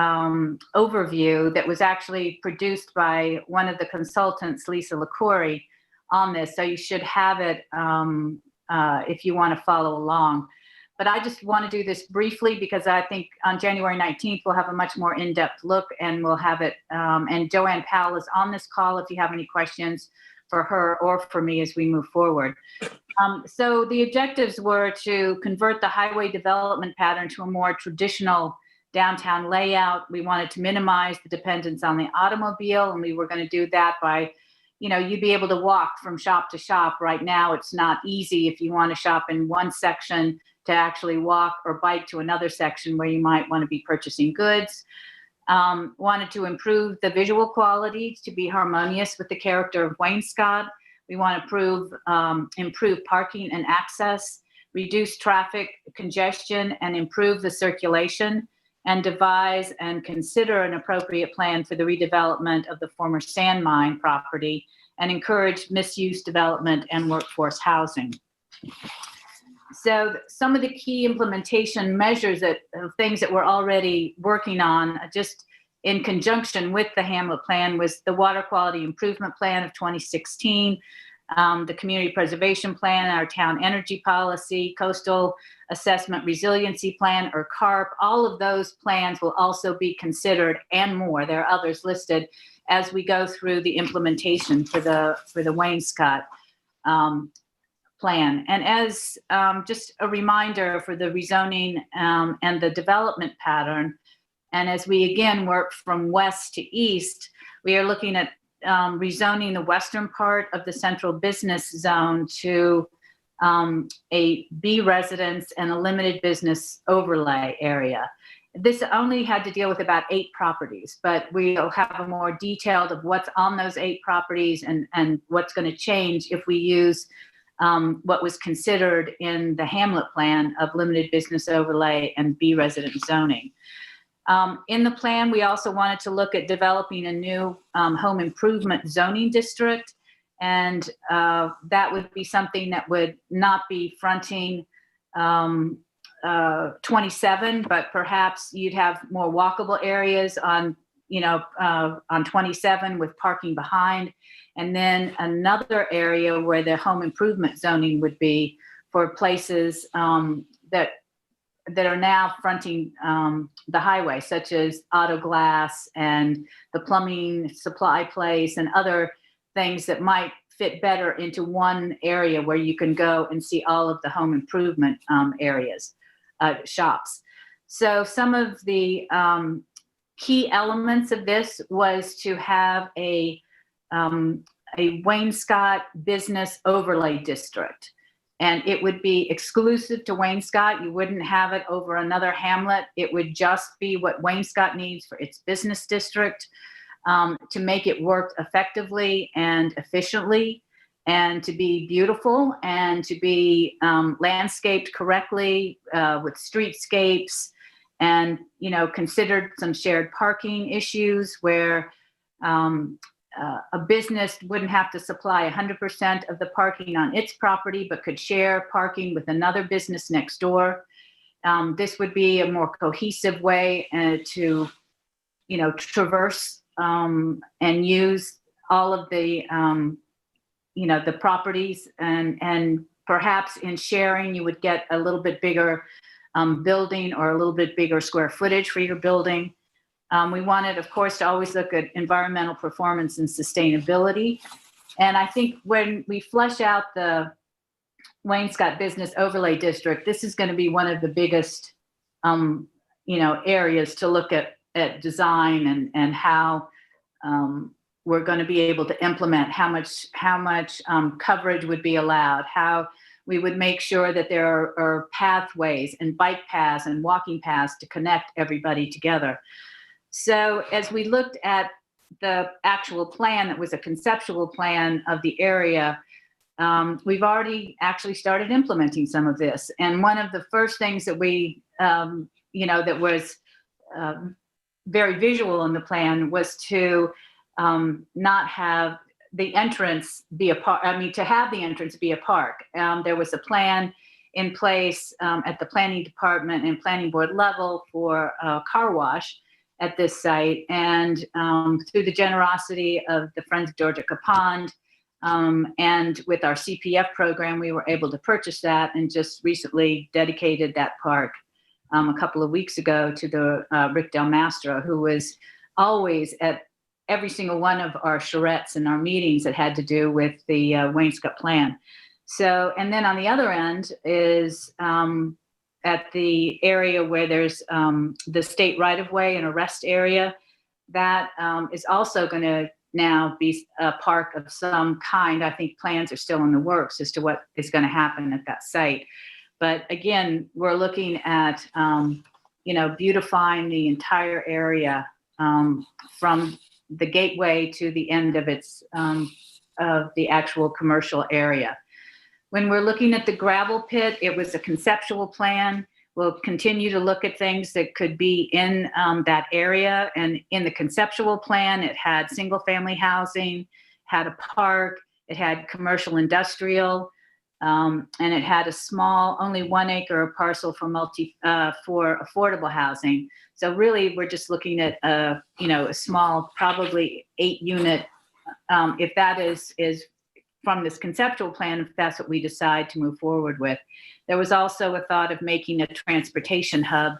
overview that was actually produced by one of the consultants, Lisa LaCourie, on this. So you should have it if you want to follow along. But I just want to do this briefly because I think on January 19th, we'll have a much more in-depth look, and we'll have it. And Joanne Powell is on this call if you have any questions for her or for me as we move forward. So the objectives were to convert the highway development pattern to a more traditional downtown layout. We wanted to minimize the dependence on the automobile, and we were going to do that by, you'd be able to walk from shop to shop. Right now, it's not easy if you want to shop in one section to actually walk or bike to another section where you might want to be purchasing goods. Wanted to improve the visual quality to be harmonious with the character of Wainscott. We want to improve parking and access, reduce traffic congestion, and improve the circulation, and devise and consider an appropriate plan for the redevelopment of the former sand mine property, and encourage misuse development and workforce housing. So some of the key implementation measures things that we're already working on just in conjunction with the Hamlet Plan was the Water Quality Improvement Plan of 2016, the Community Preservation Plan, our Town Energy Policy, Coastal Assessment Resiliency Plan, or CARP. All of those plans will also be considered, and more. There are others listed as we go through the implementation for the Wainscott plan. And as just a reminder for the rezoning and the development pattern, and as we again work from west to east, we are looking at rezoning the western part of the central business zone to a B residence and a limited business overlay area. this only had to deal with about 8 properties, but we'll have a more detailed of what's on those 8 properties and what's going to change if we use what was considered in the Hamlet plan of limited business overlay and B resident zoning. In the plan, we also wanted to look at developing a new home improvement zoning district, and that would be something that would not be fronting 27, but perhaps you'd have more walkable areas on, on 27 with parking behind, and then another area where the home improvement zoning would be for places that are now fronting the highway, such as auto glass and the plumbing supply place and other things that might fit better into one area where you can go and see all of the home improvement areas. Shops. So some of the key elements of this was to have a Wainscott business overlay district, and it would be exclusive to Wainscott. You wouldn't have it over another hamlet. It would just be what Wainscott needs for its business district to make it work effectively and efficiently, and to be beautiful and to be landscaped correctly with streetscapes, and considered some shared parking issues where a business wouldn't have to supply 100% of the parking on its property, but could share parking with another business next door. This would be a more cohesive way to traverse and use all of the the properties, and perhaps in sharing you would get a little bit bigger building or a little bit bigger square footage for your building. We wanted, of course, to always look at environmental performance and sustainability. And I think when we flesh out the Wainscott Business Overlay District, this is going to be one of the biggest areas to look at design and how we're going to be able to implement how much coverage would be allowed, how we would make sure that there are pathways and bike paths and walking paths to connect everybody together. So as we looked at the actual plan that was a conceptual plan of the area, we've already actually started implementing some of this. And one of the first things that we, that was very visual in the plan was to not have the entrance be a park. To have the entrance be a park. There was a plan in place at the planning department and planning board level for a car wash at this site. And through the generosity of the Friends of Georgia Pond and with our CPF program, we were able to purchase that and just recently dedicated that park a couple of weeks ago to the Rick Del Mastro, who was always at every single one of our charrettes and our meetings that had to do with the Wainscott plan. So, and then on the other end is at the area where there's the state right-of-way and a rest area, that is also going to now be a park of some kind. I think plans are still in the works as to what is going to happen at that site. But again, we're looking at, beautifying the entire area from the gateway to the end of its of the actual commercial area. When we're looking at the gravel pit, it was a conceptual plan. We'll continue to look at things that could be in that area. And in the conceptual plan, it had single family housing, had a park, it had commercial industrial, and it had a small, only 1 acre parcel for for affordable housing. So really, we're just looking at a small, probably 8 unit, if that is from this conceptual plan, if that's what we decide to move forward with. There was also a thought of making a transportation hub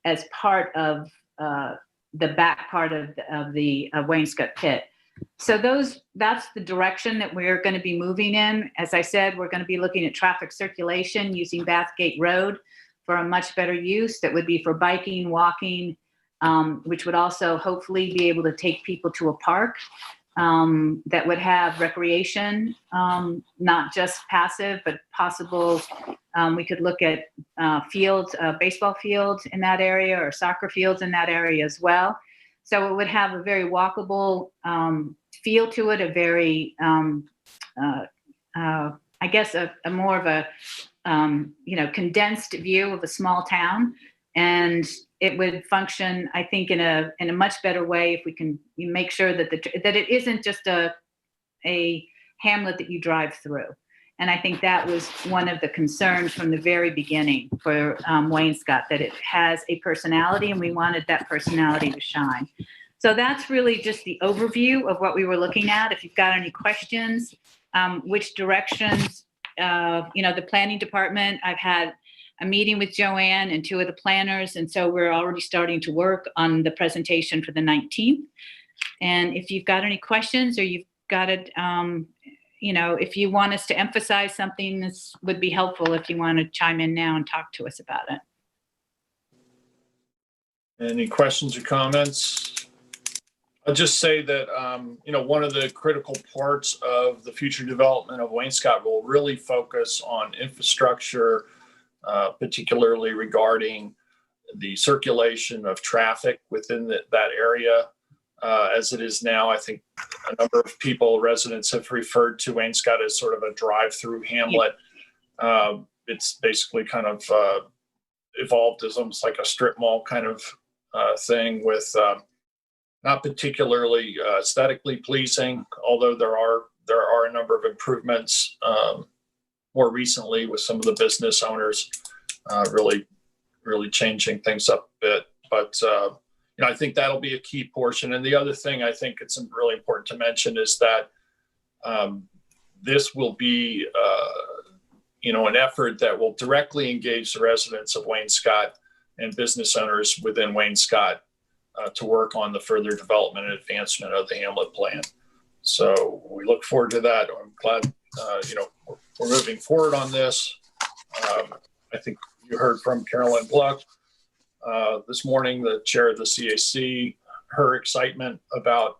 as part of the back part of the Wainscott pit. So that's the direction that we're going to be moving in. As I said, we're going to be looking at traffic circulation using Bathgate Road for a much better use that would be for biking, walking, which would also hopefully be able to take people to a park that would have recreation, not just passive, but possible We could look at fields, baseball fields in that area or soccer fields in that area as well. So it would have a very walkable feel to it, a very, I guess, a more of a, condensed view of a small town. And it would function, I think, in a much better way if we can make sure that that it isn't just a hamlet that you drive through. And I think that was one of the concerns from the very beginning for Wainscott, that it has a personality, and we wanted that personality to shine. So that's really just the overview of what we were looking at. If you've got any questions, which directions, the planning department, I've had a meeting with Joanne and two of the planners, and so we're already starting to work on the presentation for the 19th. And if you've got any questions, or you've got it, if you want us to emphasize something, this would be helpful if you want to chime in now and talk to us about it. Any questions or comments? I'll just say that, one of the critical parts of the future development of Wainscott will really focus on infrastructure, particularly regarding the circulation of traffic within that area. As it is now, I think a number of residents have referred to Wainscott as sort of a drive-through hamlet. It's basically kind of evolved as almost like a strip mall kind of thing with not particularly aesthetically pleasing, although there are a number of improvements more recently with some of the business owners really changing things up a bit. But I think that'll be a key portion. And the other thing I think it's really important to mention is that this will be, an effort that will directly engage the residents of Wainscott and business owners within Wainscott to work on the further development and advancement of the Hamlet plan. So we look forward to that. I'm glad, we're moving forward on this. I think you heard from Carolyn Gluck this morning, the chair of the CAC, her excitement about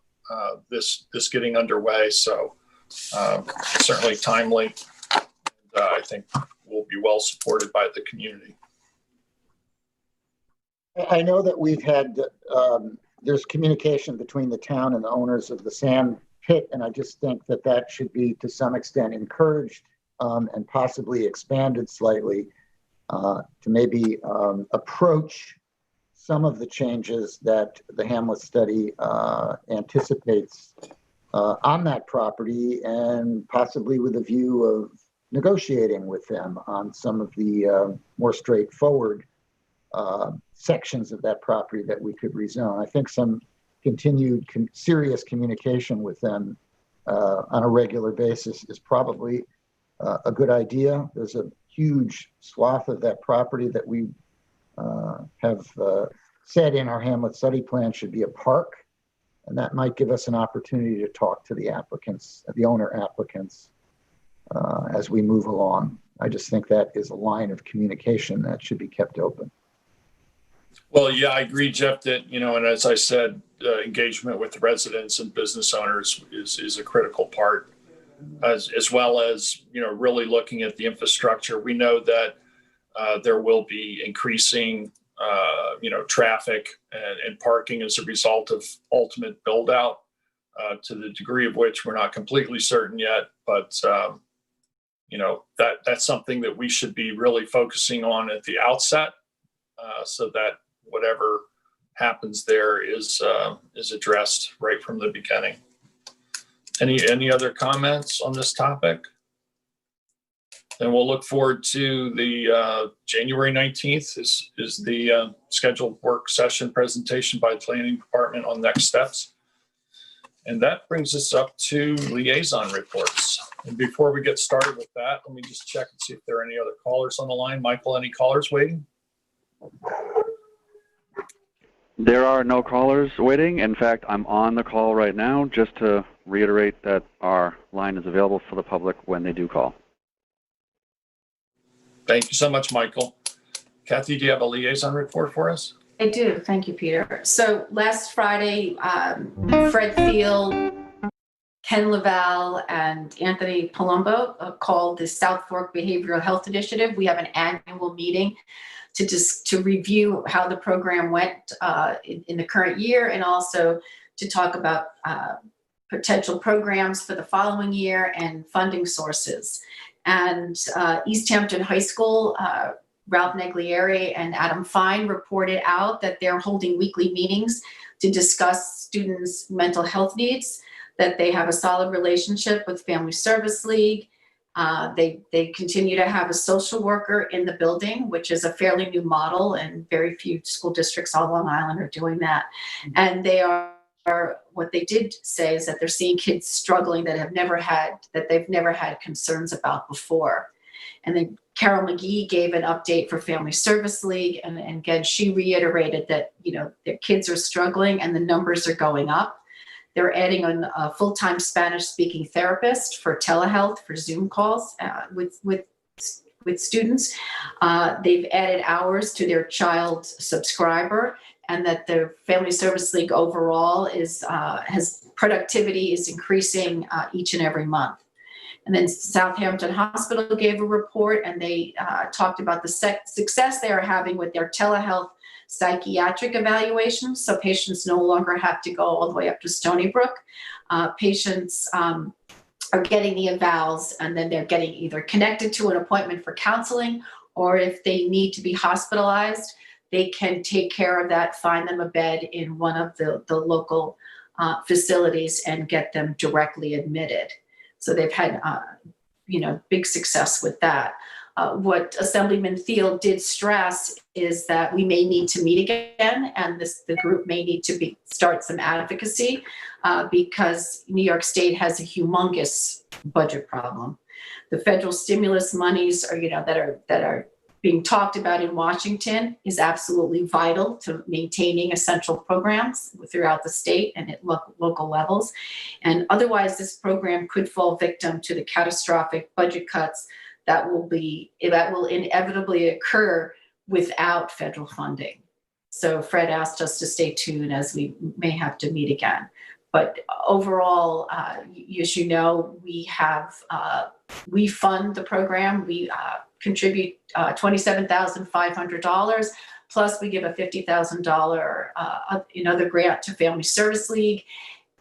this getting underway. So certainly timely. And, I think will be well supported by the community. I know that we've had, there's communication between the town and the owners of the sand pit, and I just think that should be to some extent encouraged and possibly expanded slightly to maybe approach some of the changes that the Hamlet study anticipates on that property, and possibly with a view of negotiating with them on some of the more straightforward sections of that property that we could rezone. I think some continued serious communication with them on a regular basis is probably a good idea. There's a huge swath of that property that we have said in our Hamlet study plan should be a park, and that might give us an opportunity to talk to the applicants, the owner applicants, as we move along. I just think that is a line of communication that should be kept open. Well, yeah, I agree, Jeff, that, and as I said, engagement with the residents and business owners is a critical part, as well as, really looking at the infrastructure. We know that there will be increasing, traffic and parking as a result of ultimate build out to the degree of which we're not completely certain yet. But, that's something that we should be really focusing on at the outset so that whatever happens there is addressed right from the beginning. Any other comments on this topic? Then we'll look forward to the January 19th is the scheduled work session presentation by the planning department on next steps. And that brings us up to liaison reports. And before we get started with that, let me just check and see if there are any other callers on the line. Michael, any callers waiting? There are no callers waiting. In fact, I'm on the call right now just to reiterate that our line is available for the public when they do call. Thank you so much, Michael. Kathy, do you have a liaison report for us? I do. Thank you, Peter. So last Friday, Fred Field Ken Laval and Anthony Palumbo, called the South Fork Behavioral Health Initiative. We have an annual meeting to review how the program went in the current year, and also to talk about potential programs for the following year and funding sources. And East Hampton High School, Ralph Neglieri and Adam Fine reported out that they're holding weekly meetings to discuss students' mental health needs, that they have a solid relationship with Family Service League. They continue to have a social worker in the building, which is a fairly new model, and very few school districts on Long Island are doing that. And they are what they did say is that they're seeing kids struggling that they've never had concerns about before. And then Carol McGee gave an update for Family Service League, and again, she reiterated that, their kids are struggling and the numbers are going up. They're adding on a full-time Spanish-speaking therapist for telehealth, for Zoom calls with students. They've added hours to their child subscriber, and that the Family Service League overall has productivity is increasing each and every month. And then Southampton Hospital gave a report, and they talked about the success they are having with their telehealth psychiatric evaluations. So patients no longer have to go all the way up to Stony Brook. Patients are getting the evals, and then they're getting either connected to an appointment for counseling, or if they need to be hospitalized, they can take care of that, find them a bed in one of the local facilities and get them directly admitted. So they've had, big success with that. What Assemblyman Thiel did stress is that we may need to meet again, and the group may need to start some advocacy because New York State has a humongous budget problem. The federal stimulus monies are, that are being talked about in Washington is absolutely vital to maintaining essential programs throughout the state and at local levels. And otherwise, this program could fall victim to the catastrophic budget cuts that will inevitably occur without federal funding. So Fred asked us to stay tuned as we may have to meet again. But overall, as you know, we fund the program. We contribute $27,500, plus we give a $50,000 another grant to Family Service League.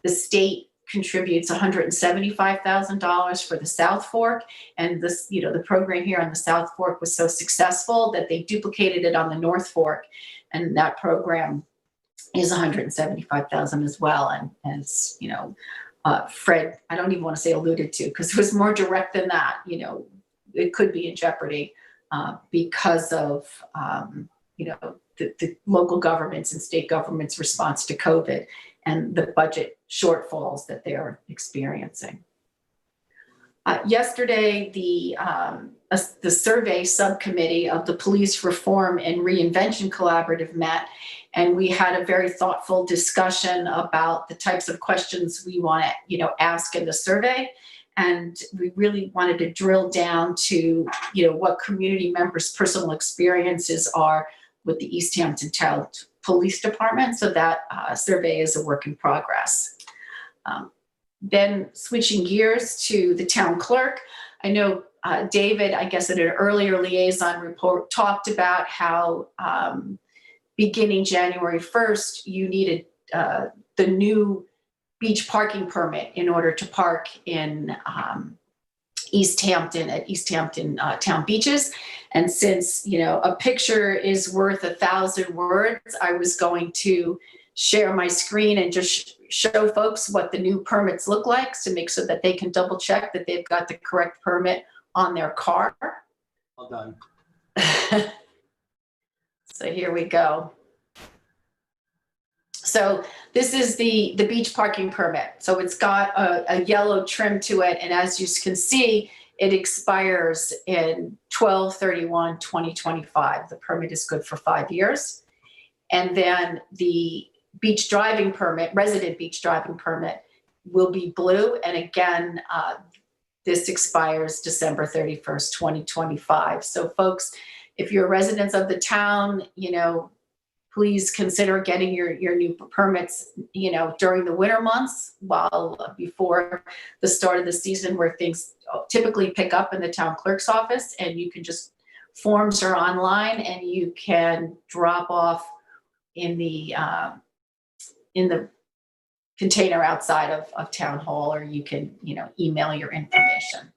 The state contributes $175,000 for the South Fork, and this, the program here on the South Fork was so successful that they duplicated it on the North Fork, and that program is $175,000 as well. And as Fred, I don't even want to say alluded to, because it was more direct than that. It could be in jeopardy because of the local governments and state governments' response to COVID and the budget shortfalls that they are experiencing. Yesterday, the survey subcommittee of the Police Reform and Reinvention Collaborative met, and we had a very thoughtful discussion about the types of questions we want to, ask in the survey. And we really wanted to drill down to, what community members' personal experiences are with the East Hampton Town Police Department. So that survey is a work in progress. Then switching gears to the town clerk. I know David, I guess in an earlier liaison report, talked about how beginning January 1st, you needed the new beach parking permit in order to park in East Hampton at East Hampton Town Beaches. And since, a picture is worth 1,000 words, I was going to share my screen and just show folks what the new permits look like to make sure that they can double check that they've got the correct permit on their car. Well done. So here we go. So this is the beach parking permit. So it's got a yellow trim to it. And as you can see, it expires in 12/31/2025. The permit is good for 5 years. And then the beach driving permit, resident beach driving permit, will be blue. And again, this expires December 31st, 2025. So folks, if you're residents of the town, please consider getting your new permits, during the winter months before the start of the season, where things typically pick up in the town clerk's office, and you can just, forms are online and you can drop off in the container outside of town hall, or you can, email your information.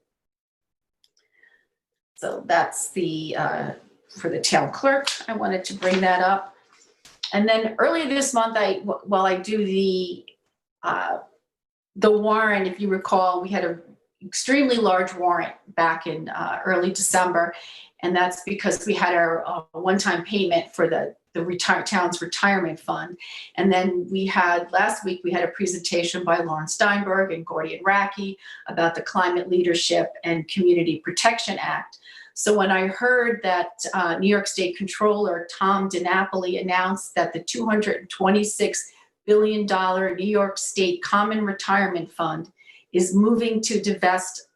So that's for the town clerk. I wanted to bring that up. And then earlier this month, while I do the warrant, if you recall, we had an extremely large warrant back in early December, and that's because we had our one-time payment for the town's retirement fund. And then last week, we had a presentation by Lauren Steinberg and Gordy and Racky about the Climate Leadership and Community Protection Act. So when I heard that New York State Controller Tom DiNapoli announced that the $226 billion New York State Common Retirement Fund is moving to divest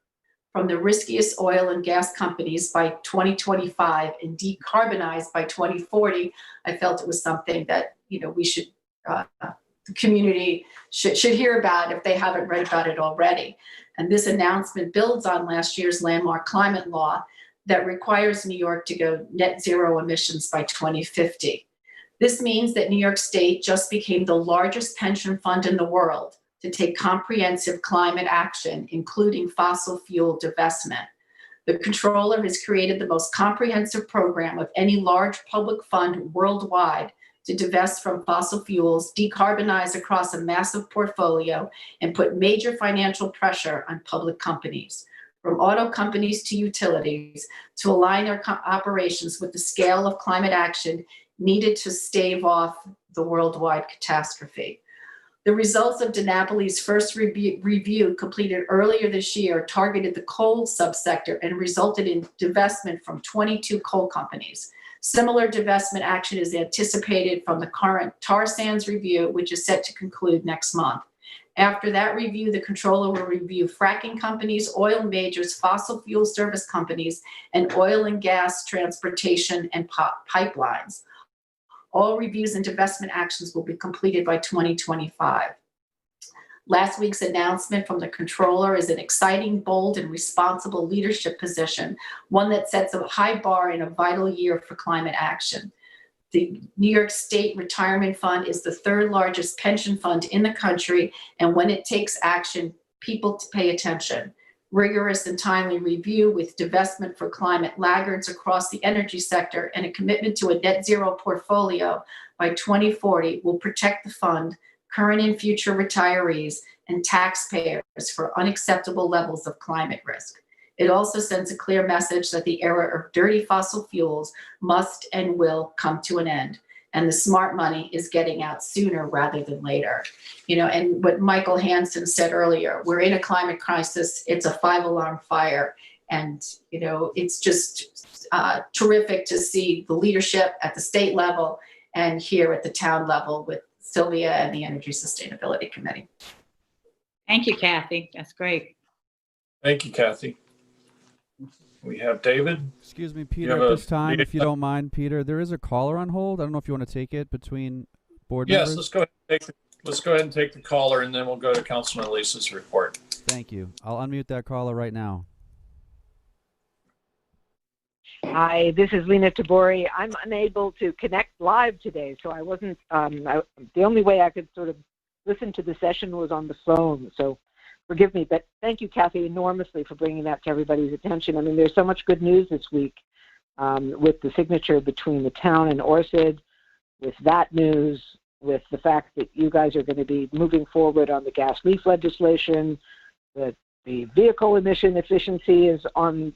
from the riskiest oil and gas companies by 2025 and decarbonize by 2040, I felt it was something that we should, the community should hear about if they haven't read about it already. And this announcement builds on last year's landmark climate law that requires New York to go net zero emissions by 2050. This means that New York State just became the largest pension fund in the world to take comprehensive climate action, including fossil fuel divestment. The controller has created the most comprehensive program of any large public fund worldwide to divest from fossil fuels, decarbonize across a massive portfolio, and put major financial pressure on public companies, from auto companies to utilities, to align their operations with the scale of climate action needed to stave off the worldwide catastrophe. The results of DiNapoli's first review completed earlier this year targeted the coal subsector and resulted in divestment from 22 coal companies. Similar divestment action is anticipated from the current tar sands review, which is set to conclude next month. After that review, the controller will review fracking companies, oil majors, fossil fuel service companies, and oil and gas transportation and pipelines. All reviews and divestment actions will be completed by 2025. Last week's announcement from the controller is an exciting, bold, and responsible leadership position, one that sets a high bar in a vital year for climate action. The New York State Retirement Fund is the third largest pension fund in the country, and when it takes action, people pay attention. Rigorous and timely review with divestment for climate laggards across the energy sector and a commitment to a net zero portfolio by 2040 will protect the fund, current and future retirees, and taxpayers for unacceptable levels of climate risk. It also sends a clear message that the era of dirty fossil fuels must and will come to an end. And the smart money is getting out sooner rather than later. And what Michael Hansen said earlier, we're in a climate crisis. It's a 5-alarm fire. And, it's just terrific to see the leadership at the state level and here at the town level with Sylvia and the Energy Sustainability Committee. Thank you, Kathy. That's great. Thank you, Kathy. We have David. Excuse me, Peter, at this time, if you don't mind, Peter, there is a caller on hold. I don't know if you want to take it between board members. Yes, let's go ahead and take the caller, and then we'll go to Councilman Lisa's report. Thank you. I'll unmute that caller right now. Hi, this is Lena Tabori. I'm unable to connect live today, so I wasn't, the only way I could sort of listen to the session was on the phone, so forgive me, but thank you, Kathy, enormously for bringing that to everybody's attention. I mean, there's so much good news this week with the signature between the town and ORCID, with that news, with the fact that you guys are going to be moving forward on the gas leaf legislation, that the vehicle emission efficiency is on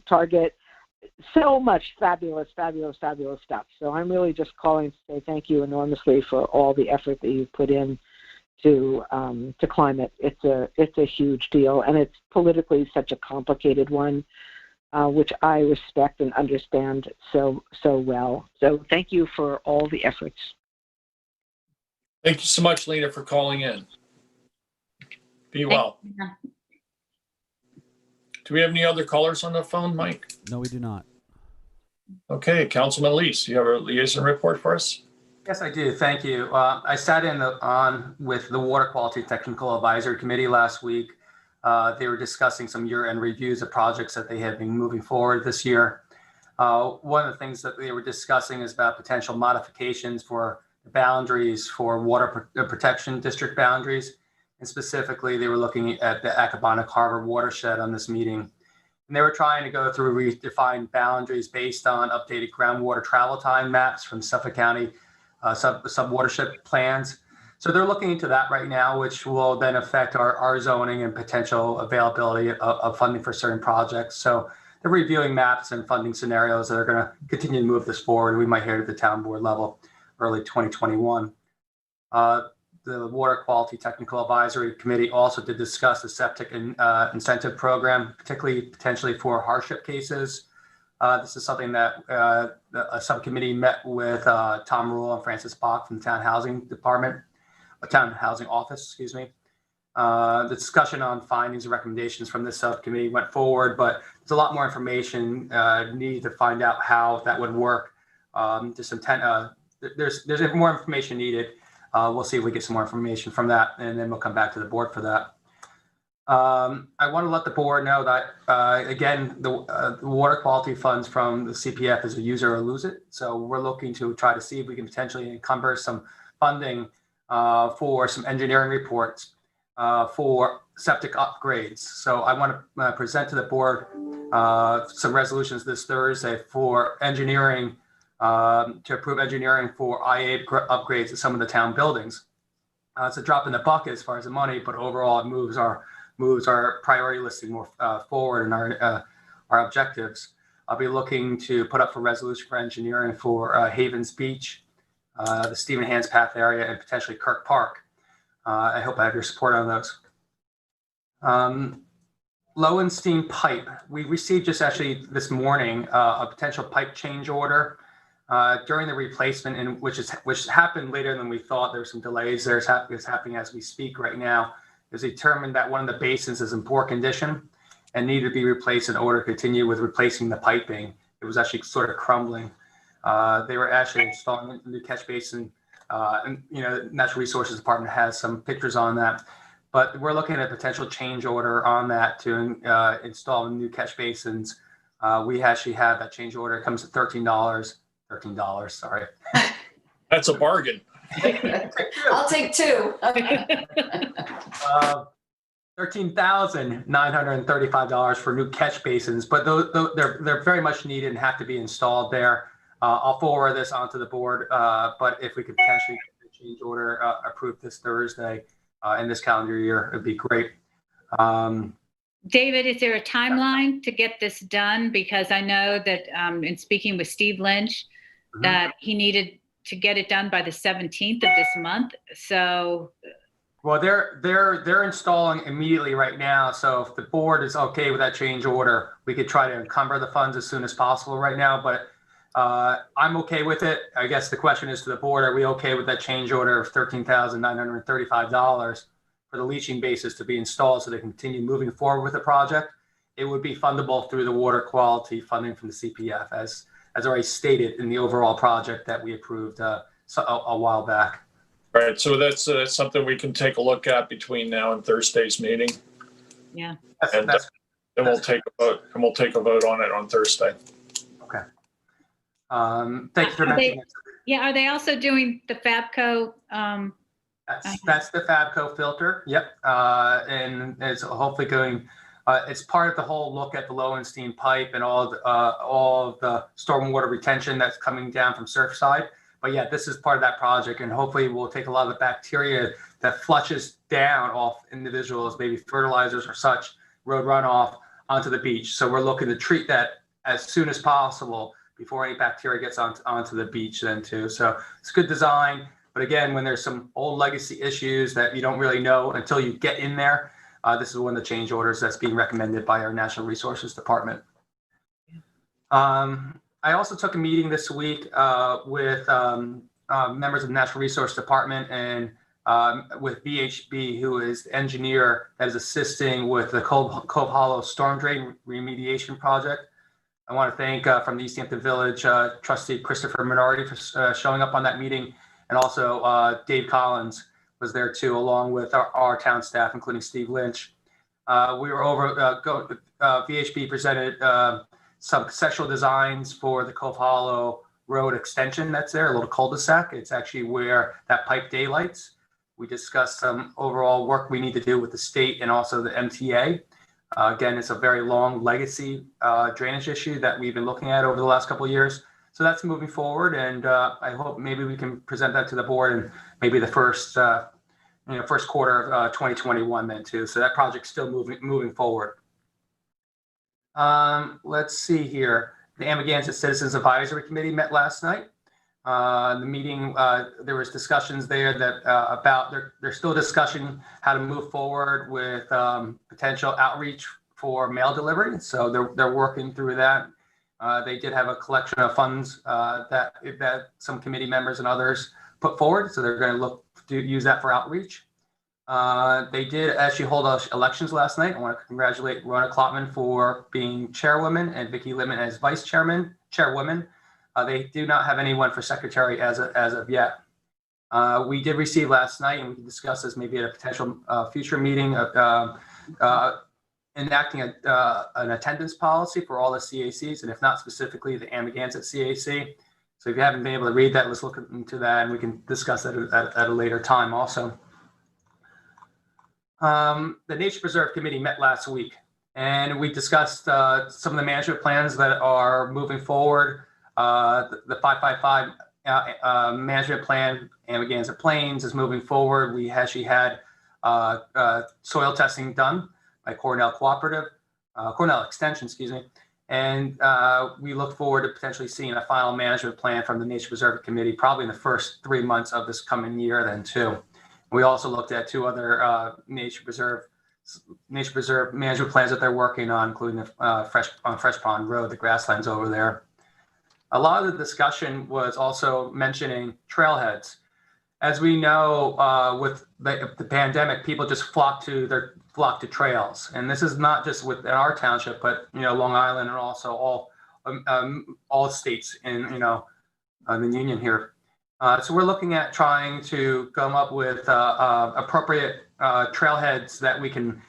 target. So much fabulous, fabulous, fabulous stuff. So I'm really just calling to say thank you enormously for all the effort that you've put in to climate. It's a huge deal, and it's politically such a complicated one, which I respect and understand so well. So thank you for all the efforts. Thank you so much, Lena, for calling in. Be well. Do we have any other callers on the phone, Mike? No, we do not. Okay, Councilman Lease, you have a liaison report for us? Yes, I do. Thank you. I sat on with the Water Quality Technical Advisory Committee last week. They were discussing some year-end reviews of projects that they have been moving forward this year. One of the things that they were discussing is about potential modifications for the boundaries for water protection district boundaries. And specifically, they were looking at the Accabonac Harbor watershed on this meeting. And they were trying to go through redefined boundaries based on updated groundwater travel time maps from Suffolk County sub-watershed plans. So they're looking into that right now, which will then affect our zoning and potential availability of funding for certain projects. So they're reviewing maps and funding scenarios that are going to continue to move this forward. We might hear it at the town board level early 2021. The Water Quality Technical Advisory Committee also did discuss the septic incentive program, particularly potentially for hardship cases. This is something that a subcommittee met with Tom Rule and Francis Bach from the Town Housing Department, Town Housing Office, excuse me. The discussion on findings and recommendations from this subcommittee went forward, but there's a lot more information needed to find out how that would work. There's more information needed. We'll see if we get some more information from that, and then we'll come back to the board for that. I want to let the board know that, again, the water quality funds from the CPF is a use or lose it. So we're looking to try to see if we can potentially encumber some funding for some engineering reports for septic upgrades. So I want to present to the board some resolutions this Thursday for engineering, to approve engineering for IA upgrades at some of the town buildings. It's a drop in the bucket as far as the money, but overall it moves our priority listing more forward and our objectives. I'll be looking to put up for resolution for engineering for Havens Beach, the Stephen Hands Path area, and potentially Kirk Park. I hope I have your support on those. Lowenstein Pipe. We received just actually this morning a potential pipe change order during the replacement, which happened later than we thought. There were some delays there. It's happening as we speak right now. It was determined that one of the basins is in poor condition and needed to be replaced in order to continue with replacing the piping. It was actually sort of crumbling. They were actually installing a new catch basin, and Natural Resources Department has some pictures on that. But we're looking at a potential change order on that to install new catch basins. We actually have that change order. It comes at $13. $13, sorry. That's a bargain. I'll take two. $13,935 for new catch basins, but they're very much needed and have to be installed there. I'll forward this onto the board, but if we could potentially get the change order approved this Thursday in this calendar year, it'd be great. David, is there a timeline to get this done? Because I know that in speaking with Steve Lynch, that he needed to get it done by the 17th of this month. So, well, they're installing immediately right now. So if the board is okay with that change order, we could try to encumber the funds as soon as possible right now. But I'm okay with it. I guess the question is to the board: are we okay with that change order of $13,935 for the leaching bases to be installed so they can continue moving forward with the project? It would be fundable through the water quality funding from the CPF, as already stated in the overall project that we approved a while back. All right, so that's something we can take a look at between now and Thursday's meeting. Yeah. And then we'll take a vote, and we'll take a vote on it on Thursday. Okay. Thank you for mentioning it. Yeah, are they also doing the Fabco? That's the Fabco filter. Yep. And it's hopefully going. It's part of the whole look at the Lowenstein pipe and all of the stormwater retention that's coming down from Surfside. But yeah, this is part of that project, and hopefully we'll take a lot of the bacteria that flushes down off individuals, maybe fertilizers or such, road runoff onto the beach. So we're looking to treat that as soon as possible before any bacteria gets onto the beach then too. So it's good design. But again, when there's some old legacy issues that you don't really know until you get in there, this is one of the change orders that's being recommended by our Natural Resources Department. I also took a meeting this week with members of the Natural Resource Department and with VHB, who is the engineer that is assisting with the Cove Hollow Storm Drain Remediation Project. I want to thank from the East Hampton Village trustee Christopher Minardi for showing up on that meeting And also Dave Collins was there too, along with our town staff, including Steve Lynch. We were over, VHB presented some conceptual designs for the Cove Hollow Road extension that's there, a little cul-de-sac. It's actually where that pipe daylights. We discussed some overall work we need to do with the state and also the MTA. Again, it's a very long legacy drainage issue that we've been looking at over the last couple of years. So that's moving forward, and I hope maybe we can present that to the board in maybe the first quarter of 2021 then too. So that project's still moving forward. Let's see here. The Amagansett Citizens Advisory Committee met last night. The meeting, there was discussions there that about there's still discussion how to move forward with potential outreach for mail delivery. So they're working through that. They did have a collection of funds that some committee members and others put forward. So they're going to look to use that for outreach. They did actually hold elections last night. I want to congratulate Rona Klotman for being chairwoman and Vicki Littman as vice chairwoman. They do not have anyone for secretary as of yet. We did receive last night, and we can discuss this maybe at a potential future meeting, enacting an attendance policy for all the CACs, and if not specifically the Amagansett CAC. So if you haven't been able to read that, let's look into that, and we can discuss that at a later time also. The Nature Preserve Committee met last week, and we discussed some of the management plans that are moving forward. The 555 management plan, Amagansett Plains, is moving forward. We actually had soil testing done by Cornell Extension, excuse me. And we look forward to potentially seeing a final management plan from the Nature Preserve Committee, probably in the first 3 months of this coming year then too. We also looked at 2 other Nature Preserve management plans that they're working on, including the Fresh Pond Road, the grasslands over there. A lot of the discussion was also mentioning trailheads. As we know, with the pandemic, people just flock to trails, and this is not just within our township, but Long Island and also all states in the union here. So we're looking at trying to come up with appropriate trailheads that we can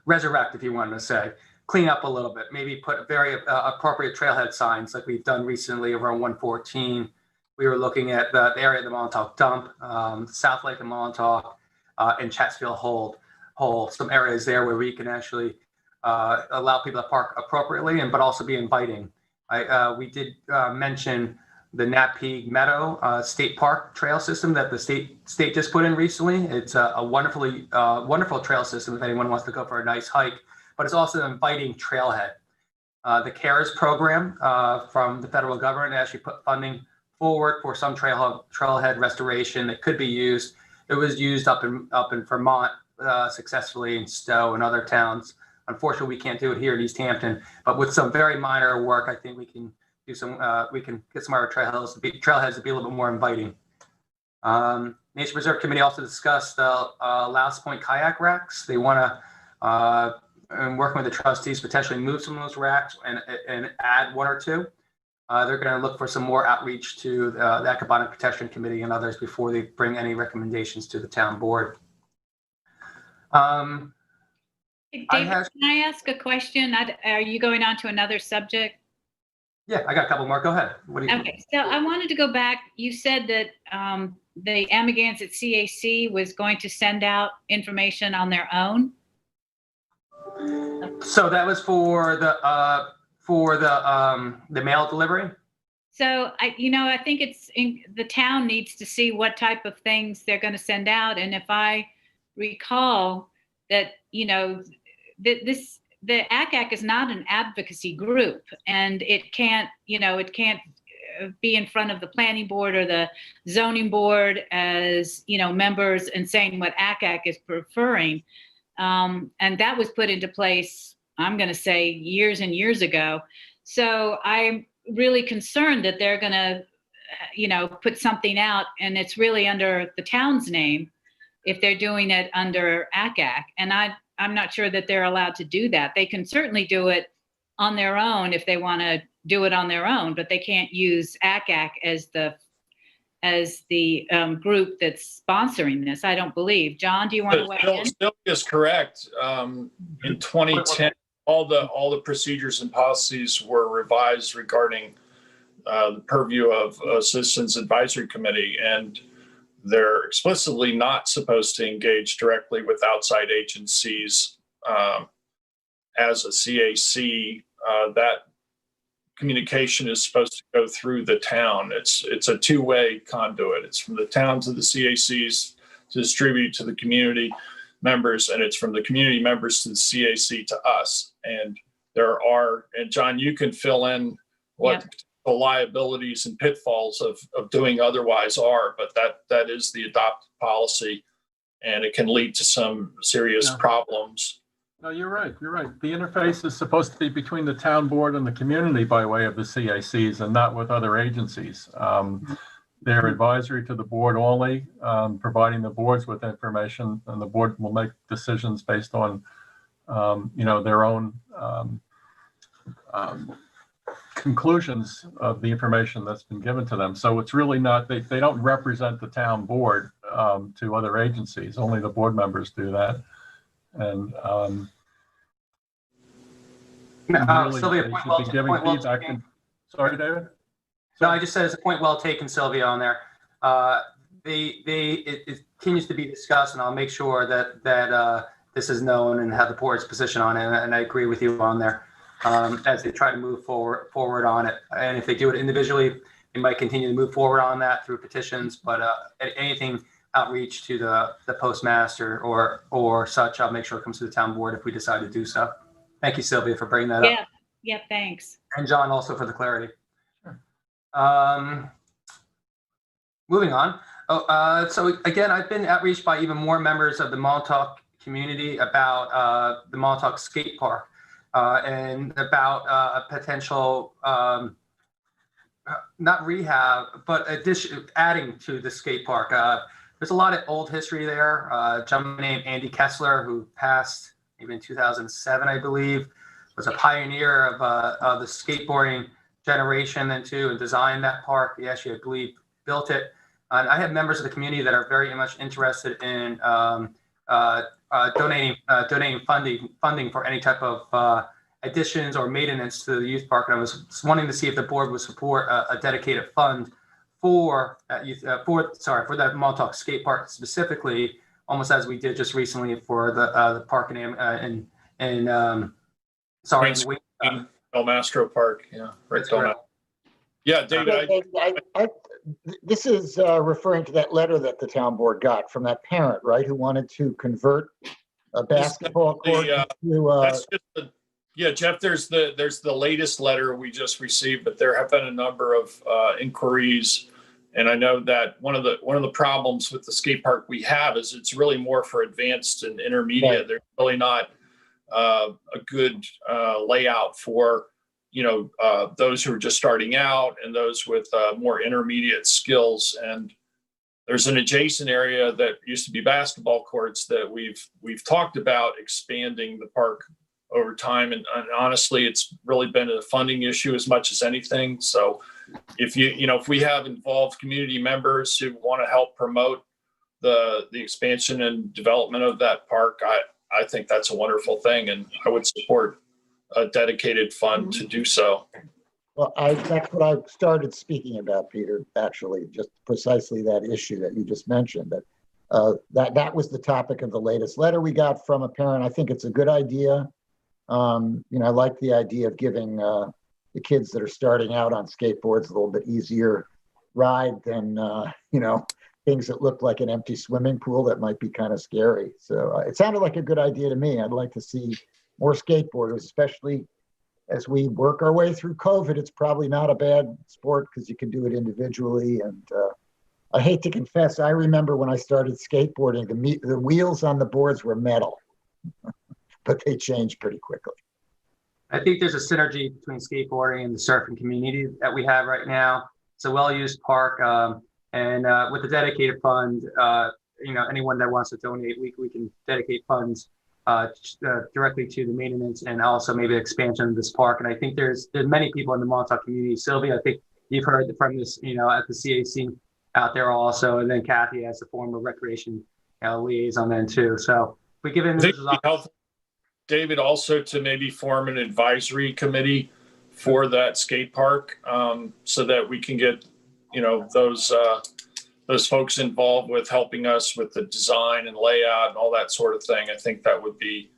resurrect, if you want to say, clean up a little bit, maybe put very appropriate trailhead signs like we've done recently over on 114. We were looking at the area of the Montauk Dump, South Lake of Montauk, and Chatsfield Hole, some areas there where we can actually allow people to park appropriately, but also be inviting. We did mention the Nappy Meadow State Park trail system that the state just put in recently. It's a wonderful trail system if anyone wants to go for a nice hike, but it's also an inviting trailhead. The CARES program from the federal government actually put funding forward for some trailhead restoration that could be used. It was used up in Vermont successfully, in Stowe and other towns. Unfortunately, we can't do it here in East Hampton, but with some very minor work, I think we can do some. We can get some of our trailheads to be a little bit more inviting. Nature Preserve Committee also discussed Louse Point kayak racks. They want to, and working with the trustees, potentially move some of those racks and add 1 or 2. They're going to look for some more outreach to the Ecobonic Protection Committee and others before they bring any recommendations to the town board. David, can I ask a question? Are you going on to another subject? Yeah, I got a couple more. Go ahead. What do you? Okay, so I wanted to go back. You said that the Amagansett CAC was going to send out information on their own. So that was for the mail delivery. So I think the town needs to see what type of things they're going to send out, and if I recall that the ACAC is not an advocacy group, and it can't be in front of the planning board or the zoning board as members and saying what ACAC is preferring, and that was put into place, I'm going to say, years and years ago. So I'm really concerned that they're going to put something out and it's really under the town's name if they're doing it under ACAC, and I'm not sure that they're allowed to do that. They can certainly do it on their own if they want to do it on their own, but they can't use ACAC as the as the group that's sponsoring this. I don't believe. John, do you want to weigh in? Sylvia's correct. In 2010, all the procedures and policies were revised regarding the purview of Citizens Advisory Committee, and they're explicitly not supposed to engage directly with outside agencies as a CAC. That communication is supposed to go through the town. It's a two-way conduit. It's from the town to the CACs to distribute to the community members, and it's from the community members to the CAC to us. And and John, you can fill in what the liabilities and pitfalls of doing otherwise are, but that is the adopted policy, and it can lead to some serious problems. No, you're right. You're right. The interface is supposed to be between the town board and the community by way of the CACs and not with other agencies. They're advisory to the board only, providing the boards with information, and the board will make decisions based on, their own conclusions of the information that's been given to them. So it's really not, they don't represent the town board to other agencies. Only the board members do that. And really, Sylvia, they point should well, be giving point well feedback. taken. Sorry, David? No, I just said it's a point well taken, Sylvia, on there. It continues to be discussed, and I'll make sure that this is known and have the board's position on it. And I agree with you on there as they try to move forward on it. And if they do it individually, they might continue to move forward on that through petitions. But anything outreach to the postmaster or such, I'll make sure it comes to the town board if we decide to do so. Thank you, Sylvia, for bringing that up. Yeah, thanks. And John also for the clarity. Moving on. So again, I've been outreached by even more members of the Montauk community about the Montauk Skatepark and about a potential not rehab, but adding to the skate park. There's a lot of old history there. A gentleman named Andy Kessler, who passed maybe in 2007, I believe, was a pioneer of the skateboarding generation and designed that park. He actually, I believe, built it. And I have members of the community that are very much interested in donating funding for any type of additions or maintenance to the youth park. And I was wanting to see if the board would support a dedicated fund for that Montauk skate park specifically, almost as we did just recently for the park in El Mastro Park. Yeah, right. Yeah, David. This is referring to that letter that the town board got from that parent, right, who wanted to convert a basketball court to. Yeah, Jeff. There's the latest letter we just received, but there have been a number of inquiries, and I know that one of the problems with the skate park we have is it's really more for advanced and intermediate. Right. There's really not a good layout for those who are just starting out and those with more intermediate skills. And there's an adjacent area that used to be basketball courts that we've talked about expanding the park over time. And honestly, it's really been a funding issue as much as anything. So if if we have involved community members who want to help promote the expansion and development of that park, I think that's a wonderful thing. And I would support a dedicated fund to do so. Well, that's what I started speaking about, Peter, actually, just precisely that issue that you just mentioned, that was the topic of the latest letter we got from a parent. I think it's a good idea. I like the idea of giving the kids that are starting out on skateboards a little bit easier ride than, things that look like an empty swimming pool that might be kind of scary. So it sounded like a good idea to me. I'd like to see more skateboarders, especially as we work our way through COVID. It's probably not a bad sport because you can do it individually. And I hate to confess, I remember when I started skateboarding, the wheels on the boards were metal, but they changed pretty quickly. I think there's a synergy between skateboarding and the surfing community that we have right now. It's a well-used park, and with the dedicated fund, anyone that wants to donate, we can dedicate funds directly to the maintenance and also maybe expansion of this park. And I think there's many people in the Montauk community. Sylvia, I think you've heard from this, at the CAC out there also, and then Kathy as the former recreation liaison then too. So we give him I think it'd be helpful, David, also to maybe form an advisory committee for that skate park, so that we can get, those folks involved with helping us with the design and layout and all that sort of thing. I think that would be,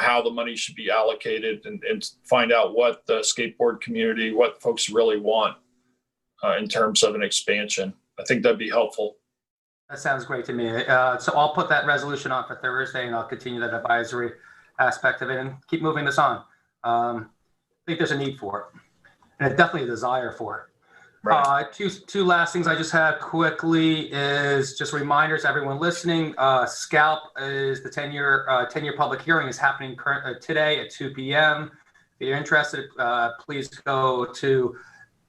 how the money should be allocated, and find out what the skateboard community, what folks really want in terms of an expansion. I think that'd be helpful. That sounds great to me. So I'll put that resolution on for Thursday, and I'll continue that advisory aspect of it and keep moving this on. I think there's a need for it, and definitely a desire for it. Right. Two last things I just had quickly is just reminders, everyone listening. SCALP is the 10-year public hearing is happening today at 2 p.m. If you're interested, please go to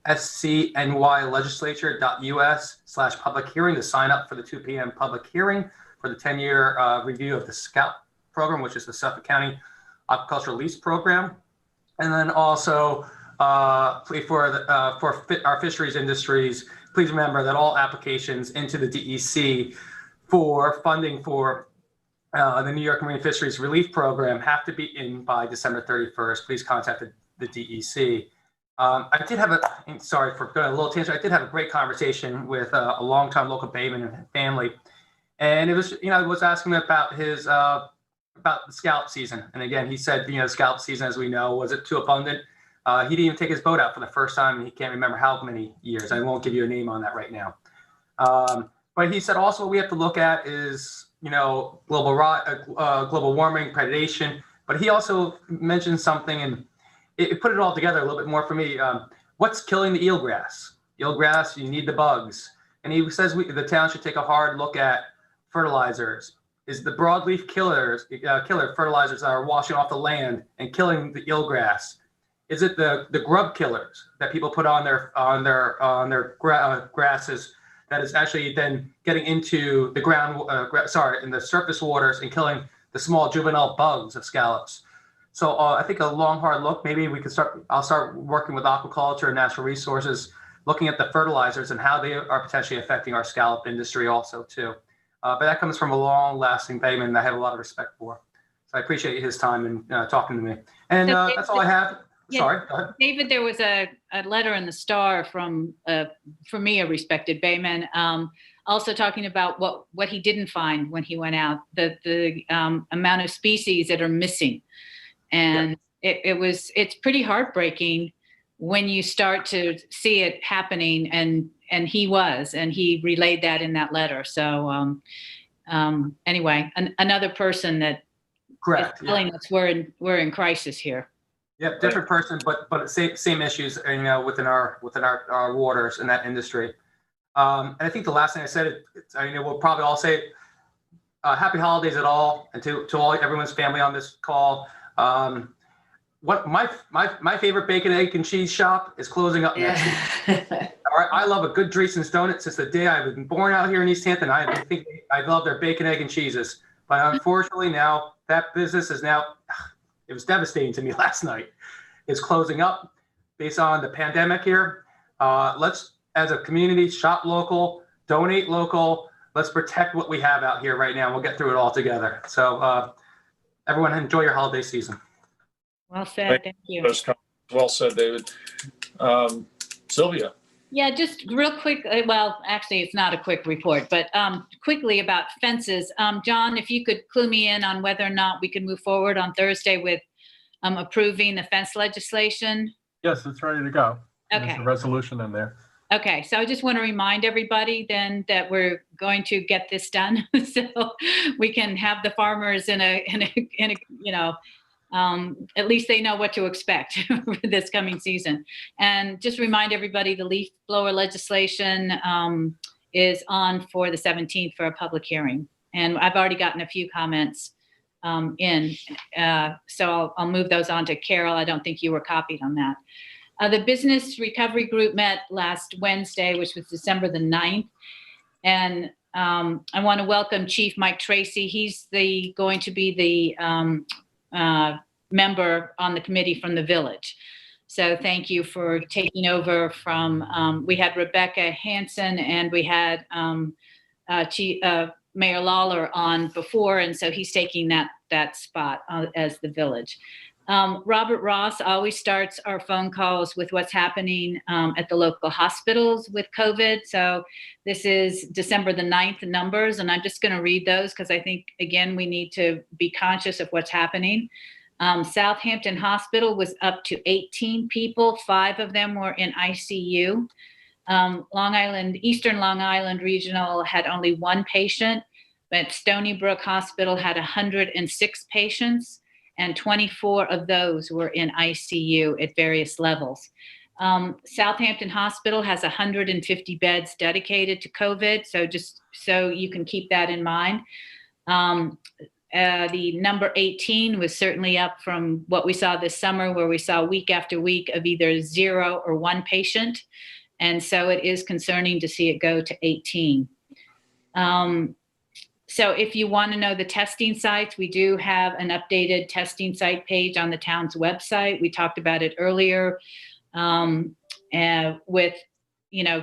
scnylegislature.us/public hearing to sign up for the 2 p.m. public hearing for the 10-year review of the SCALP program, which is the Suffolk County Aquaculture Lease Program. And then also for our fisheries industries, please remember that all applications into the DEC for funding for the New York Marine Fisheries Relief Program have to be in by December 31st. Please contact the DEC. I did have sorry for going a little tangent. I did have a great conversation with a longtime local bayman and family. And it was, I was asking him about his, about the scallop season. And again, he said, scallop season, as we know, was it too abundant? He didn't even take his boat out for the first time, and he can't remember how many years. I won't give you a name on that right now. But he said also what we have to look at is, global warming, predation. But he also mentioned something, and it put it all together a little bit more for me. What's killing the eelgrass? Eelgrass, you need the bugs. And he says the town should take a hard look at fertilizers. Is the broadleaf killer fertilizers that are washing off the land and killing the eelgrass? Is it the grub killers that people put on their grasses that is actually then getting into the ground, in the surface waters and killing the small juvenile bugs of scallops? So I think a long, hard look, maybe we could I'll start working with aquaculture and natural resources, looking at the fertilizers and how they are potentially affecting our scallop industry also too. But that comes from a long lasting bayman that I have a lot of respect for. So I appreciate his time and talking to me. And that's all I have. Yeah, sorry, go ahead. David, there was a letter in the Star from, for me, a respected bayman, also talking about what he didn't find when he went out, the amount of species that are missing. And it's pretty heartbreaking when you start to see it happening, and he relayed that in that letter. So anyway, another person that is telling us we're in crisis here. Yep, different person, but same issues, within our waters in that industry. And I think the last thing I said, we'll probably all say happy holidays at all, and to everyone's family on this call. What my favorite bacon, egg, and cheese shop is closing up next week. All right, I love a good Dreesen's donut since the day I've been born out here in East Hampton. I think I love their bacon, egg, and cheeses, but unfortunately now that business is now. It was devastating to me last night. It's closing up based on the pandemic here. Let's, as a community, shop local, donate local. Let's protect what we have out here right now. We'll get through it all together. So everyone enjoy your holiday season. Well said, thank you. Well said, David. Sylvia. Yeah, just real quick. Well, actually, it's not a quick report, but quickly about fences. John, if you could clue me in on whether or not we can move forward on Thursday with approving the fence legislation. Yes, it's ready to go. Okay. There's a resolution in there. Okay, so I just want to remind everybody then that we're going to get this done, so we can have the farmers in a at least they know what to expect for this coming season. And just remind everybody the leaf blower legislation is on for the 17th for a public hearing. And I've already gotten a few comments so I'll move those on to Carol. I don't think you were copied on that. The Business Recovery Group met last Wednesday, which was December the 9th. And I want to welcome Chief Mike Tracy. He's going to be the member on the committee from the village. So thank you for taking over from, we had Rebecca Hansen and we had Mayor Lawler on before, and so he's taking that spot as the village. Robert Ross always starts our phone calls with what's happening at the local hospitals with COVID. So this is December the 9th numbers, and I'm just going to read those because I think, again, we need to be conscious of what's happening. Southampton Hospital was up to 18 people. 5 of them were in ICU. Eastern Long Island Regional had only 1 patient, but Stony Brook Hospital had 106 patients, and 24 of those were in ICU at various levels. Southampton Hospital has 150 beds dedicated to COVID, so just so you can keep that in mind. The number 18 was certainly up from what we saw this summer, where we saw week after week of either 0 or 1 patient. And so it is concerning to see it go to 18. So if you want to know the testing sites, we do have an updated testing site page on the town's website. We talked about it earlier with,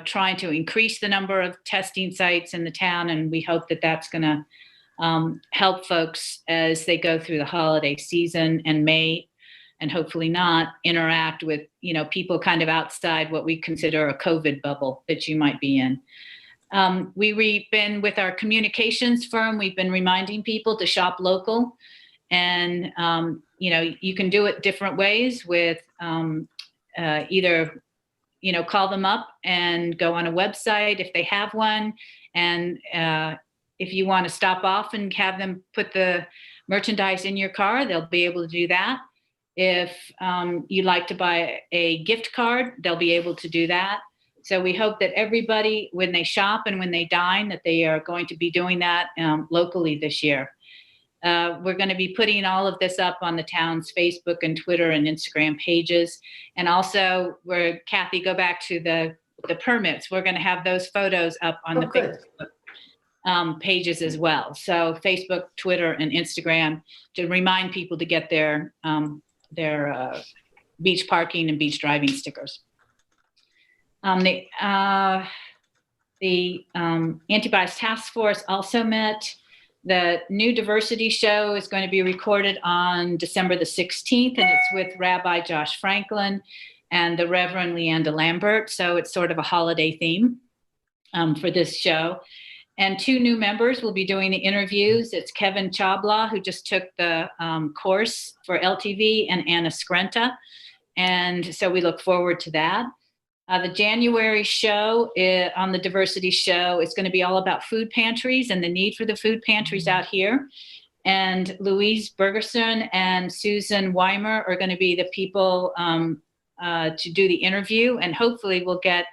trying to increase the number of testing sites in the town. And we hope that that's going to help folks as they go through the holiday season and may, and hopefully not, interact with, people kind of outside what we consider a COVID bubble that you might be in. We've been with our communications firm, we've been reminding people to shop local. And, you can do it different ways with either, call them up and go on a website if they have one. And if you want to stop off and have them put the merchandise in your car, they'll be able to do that. If you'd like to buy a gift card, they'll be able to do that. So we hope that everybody, when they shop and when they dine, that they are going to be doing that locally this year. We're going to be putting all of this up on the town's Facebook and Twitter and Instagram pages. And also, Kathy, go back to the permits. We're going to have those photos up on the Facebook pages as well. So Facebook, Twitter, and Instagram to remind people to get their beach parking and beach driving stickers. The Antibodies Task Force also met. The new diversity show is going to be recorded on December the 16th, and it's with Rabbi Josh Franklin and the Reverend Leanda Lambert. So it's sort of a holiday theme for this show. And 2 new members will be doing the interviews. It's Kevin Chabla, who just took the course for LTV, and Anna Skrenta. And so we look forward to that. The January show on the diversity show is going to be all about food pantries and the need for the food pantries out here. And Louise Bergerson and Susan Weimer are going to be the people to do the interview. And hopefully we'll get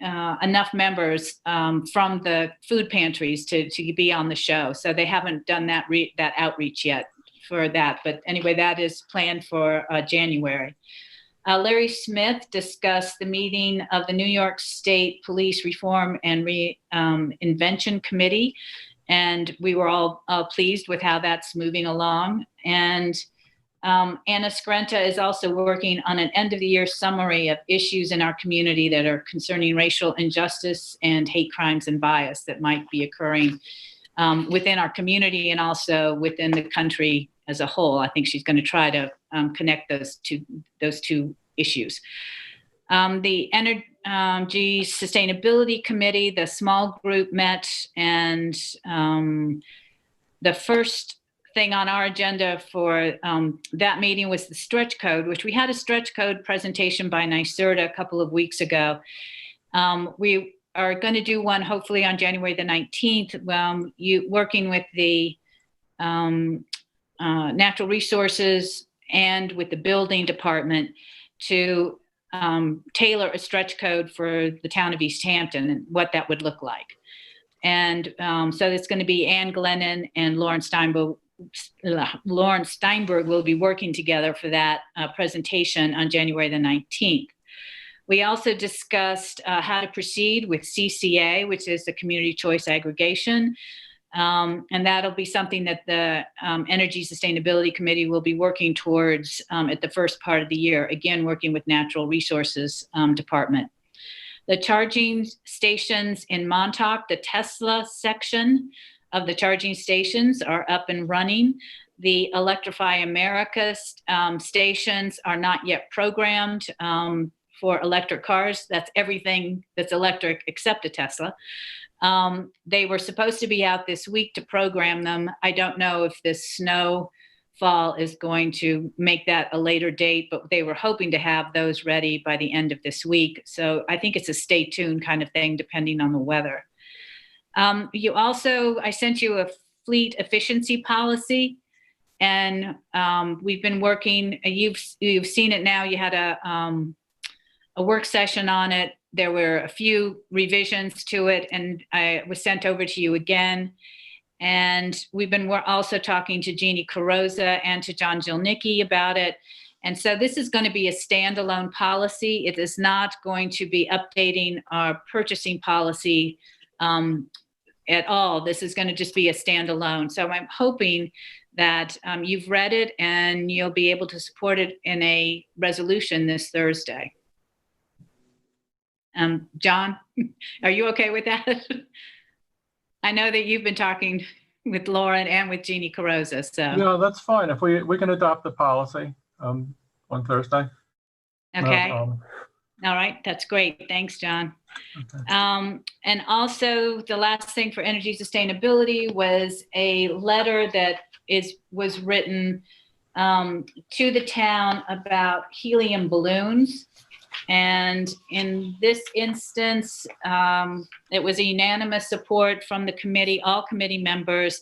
enough members from the food pantries to be on the show. So they haven't done that outreach yet for that. But anyway, that is planned for January. Larry Smith discussed the meeting of the New York State Police Reform and Reinvention Committee, and we were all pleased with how that's moving along. And Anna Skrenta is also working on an end-of-the-year summary of issues in our community that are concerning racial injustice and hate crimes and bias that might be occurring within our community and also within the country as a whole. I think she's going to try to connect those two issues. The Energy Sustainability Committee, the small group met, and the first thing on our agenda for that meeting was the stretch code, which we had a stretch code presentation by NYSERDA a couple of weeks ago. We are going to do one hopefully on January the 19th, working with the natural resources and with the building department to tailor a stretch code for the town of East Hampton and what that would look like. And so it's going to be Ann Glennon and Lauren Steinberg will be working together for that presentation on January the 19th. We also discussed how to proceed with CCA, which is the Community Choice Aggregation. And that'll be something that the Energy Sustainability Committee will be working towards at the first part of the year, again, working with Natural Resources Department. The charging stations in Montauk, the Tesla section of the charging stations are up and running. The Electrify America stations are not yet programmed for electric cars. That's everything that's electric except a Tesla. They were supposed to be out this week to program them. I don't know if this snowfall is going to make that a later date, but they were hoping to have those ready by the end of this week. So I think it's a stay tuned kind of thing, depending on the weather. I sent you a fleet efficiency policy, and we've been working, you've seen it now. You had a work session on it. There were a few revisions to it, and I was sent over to you again. And we're also talking to Jeannie Carrozza and to John Jilnicki about it. And so this is going to be a standalone policy. It is not going to be updating our purchasing policy at all. This is going to just be a standalone. So I'm hoping that you've read it and you'll be able to support it in a resolution this Thursday. John, are you okay with that? I know that you've been talking with Lauren and with Jeannie Carrozza, so. No, that's fine. If we can adopt the policy on Thursday. Okay. All right, that's great. Thanks, John. Okay. And also the last thing for energy sustainability was a letter that was written to the town about helium balloons. And in this instance, it was a unanimous support from the committee, all committee members,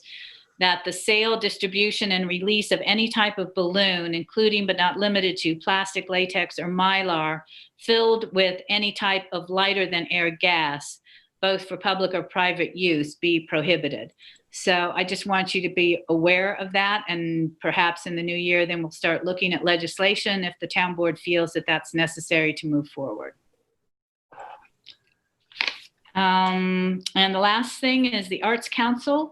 that the sale, distribution, and release of any type of balloon, including but not limited to plastic, latex, or mylar, filled with any type of lighter than air gas, both for public or private use, be prohibited. So I just want you to be aware of that, and perhaps in the new year, then we'll start looking at legislation if the town board feels that that's necessary to move forward. And the last thing is the Arts Council.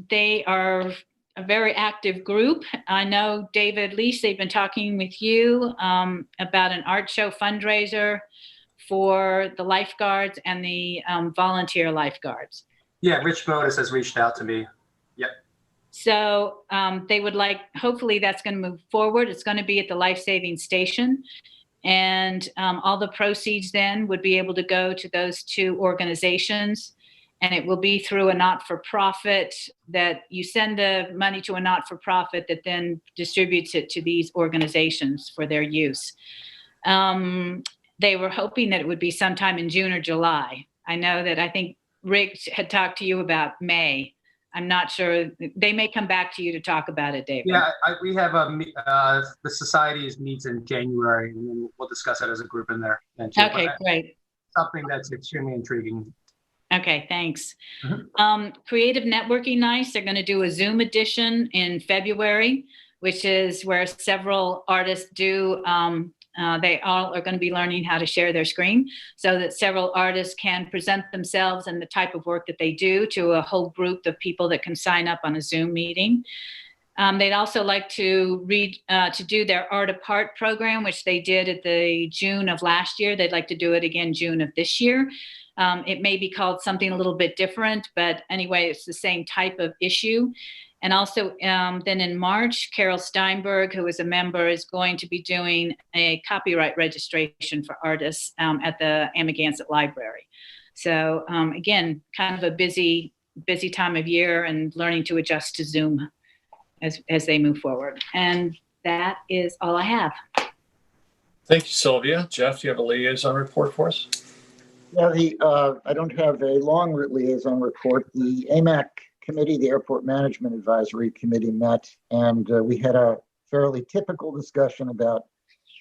They are a very active group. I know, David Lease, they've been talking with you about an art show fundraiser for the lifeguards and the volunteer lifeguards. Yeah, Rich Modis has reached out to me. Yep. So they would like, hopefully that's going to move forward. It's going to be at the Life Saving Station. And all the proceeds then would be able to go to those two organizations. And it will be through a not-for-profit that you send the money to a not-for-profit that then distributes it to these organizations for their use. They were hoping that it would be sometime in June or July. I know that I think Rick had talked to you about May. I'm not sure. They may come back to you to talk about it, David. Yeah, we have the society meets in January, and then we'll discuss it as a group in there. Okay, great. Something that's extremely intriguing. Okay, thanks. Creative Networking Nights, they're going to do a Zoom edition in February, which is where several artists do. They all are going to be learning how to share their screen so that several artists can present themselves and the type of work that they do to a whole group of people that can sign up on a Zoom meeting. They'd also like to do their Art Apart program, which they did at the June of last year. They'd like to do it again June of this year. It may be called something a little bit different, but anyway, it's the same type of issue. And also then in March, Carol Steinberg, who is a member, is going to be doing a copyright registration for artists at the Amagansett Library. So again, kind of a busy time of year and learning to adjust to Zoom as they move forward. And that is all I have. Thank you, Sylvia. Jeff, do you have a liaison report for us? Yeah, I don't have a long liaison report. The AMAC committee, the Airport Management Advisory Committee, met, and we had a fairly typical discussion about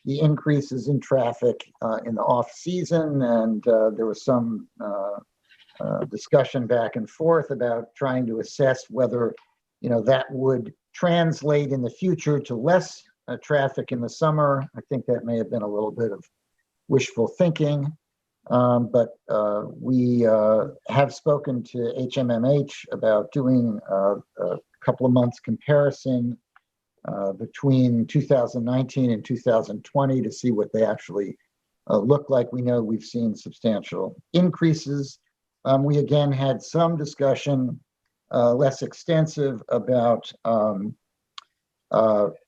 the increases in traffic in the off-season, and there was some discussion back and forth about trying to assess whether, that would translate in the future to less traffic in the summer. I think that may have been a little bit of wishful thinking. But we have spoken to HMMH about doing a couple of months comparison between 2019 and 2020 to see what they actually look like. We know we've seen substantial increases. We again had some discussion, less extensive, about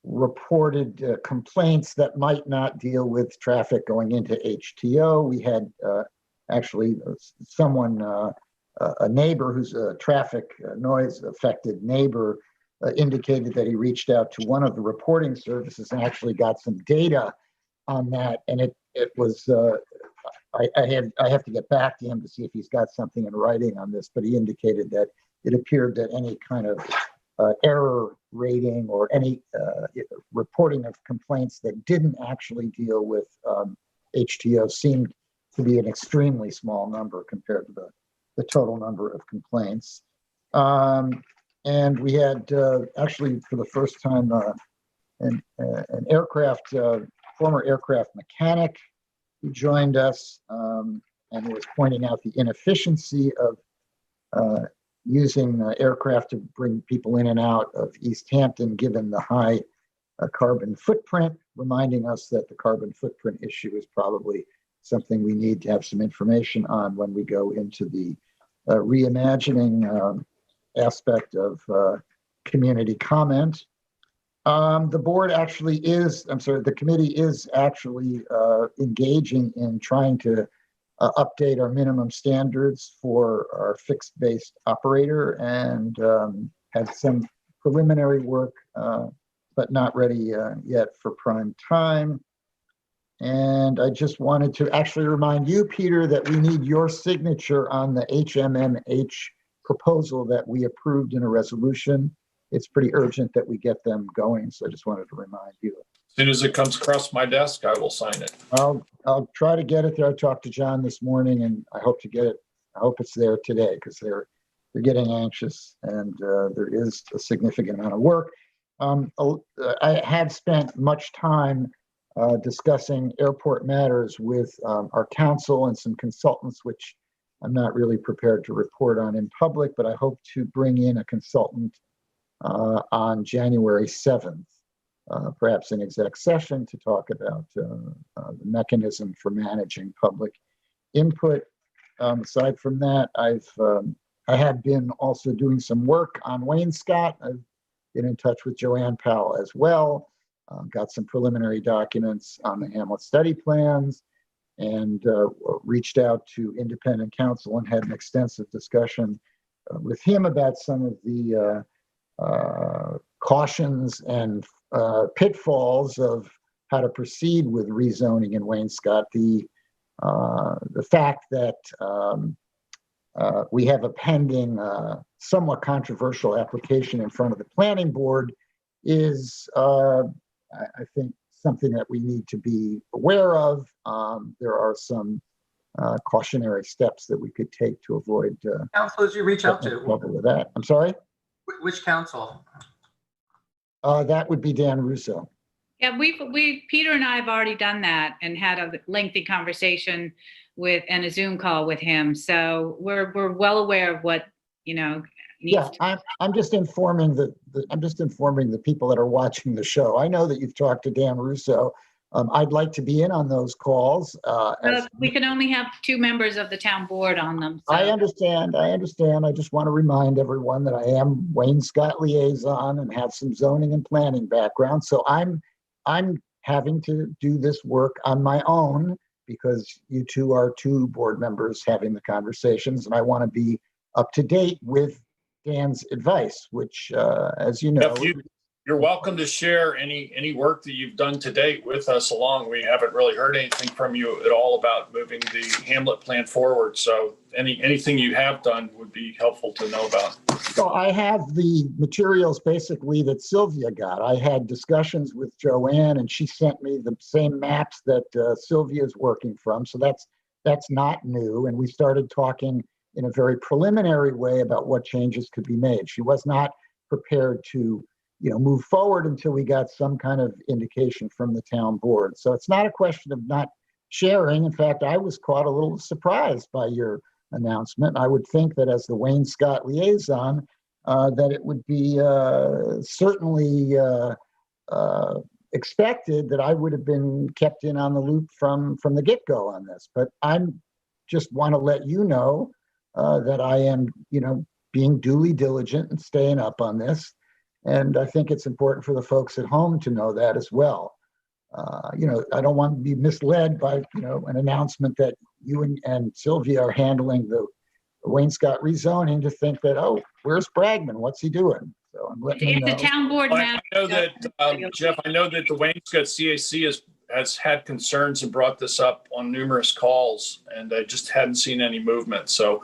reported complaints that might not deal with traffic going into HTO. We had actually someone, a neighbor who's a traffic noise affected neighbor, indicated that he reached out to one of the reporting services and actually got some data on that. And it was, I have to get back to him to see if he's got something in writing on this, but he indicated that it appeared that any kind of error rating or any reporting of complaints that didn't actually deal with HTO seemed to be an extremely small number compared to the total number of complaints. And we had actually for the first time an aircraft, former aircraft mechanic who joined us and was pointing out the inefficiency of using aircraft to bring people in and out of East Hampton, given the high carbon footprint, reminding us that the carbon footprint issue is probably something we need to have some information on when we go into the reimagining aspect of community comment. The board actually is, the committee is actually engaging in trying to update our minimum standards for our fixed-based operator, and had some preliminary work, but not ready yet for prime time. And I just wanted to actually remind you, Peter, that we need your signature on the HMMH proposal that we approved in a resolution. It's pretty urgent that we get them going, so I just wanted to remind you. As soon as it comes across my desk, I will sign it. I'll try to get it there. I talked to John this morning, and I hope to get it. I hope it's there today, because they're getting anxious, and there is a significant amount of work. I have spent much time discussing airport matters with our council and some consultants, which I'm not really prepared to report on in public, but I hope to bring in a consultant on January 7th. Perhaps an exec session to talk about the mechanism for managing public input. Aside from that, I have been also doing some work on Wainscott. I've been in touch with Joanne Powell as well. Got some preliminary documents on the Hamlet study plans, and reached out to independent counsel and had an extensive discussion with him about some of the cautions and pitfalls of how to proceed with rezoning in Wainscott. The fact that we have a pending, somewhat controversial application in front of the planning board is, I think, something that we need to be aware of. There are some cautionary steps that we could take to avoid. Councilors you reach out to? With that. I'm sorry? Which council? That would be Dan Russo. Yeah, Peter and I have already done that and had a lengthy conversation with and a Zoom call with him. So we're well aware of what needs. Yeah, I'm just informing the people that are watching the show. I know that you've talked to Dan Russo. I'd like to be in on those calls. We can only have 2 members of the town board on them. So. I understand. I just want to remind everyone that I am Wainscott liaison and have some zoning and planning background. So I'm having to do this work on my own because you two are 2 board members having the conversations, and I want to be up to date with Dan's advice, which, as you know, you're welcome to share any work that you've done to date with us along. We haven't really heard anything from you at all about moving the Hamlet plan forward. So anything you have done would be helpful to know about. So I have the materials basically that Sylvia got. I had discussions with Joanne, and she sent me the same maps that Sylvia's working from. So that's not new. And we started talking in a very preliminary way about what changes could be made. She was not prepared to move forward until we got some kind of indication from the town board. So it's not a question of not sharing. In fact, I was caught a little surprised by your announcement. I would think that as the Wayne Scott liaison, that it would be certainly expected that I would have been kept in on the loop from the get-go on this. But I'm just want to let you know that I am, being duly diligent and staying up on this. And I think it's important for the folks at home to know that as well. I don't want to be misled by, an announcement that you and Sylvia are handling the Wayne Scott rezoning to think that, oh, where's Bragman? What's he doing? So I'm letting you It's know. a town board I map. know that, Jeff, I know that the Wayne Scott CAC has had concerns and brought this up on numerous calls, and I just hadn't seen any movement. So,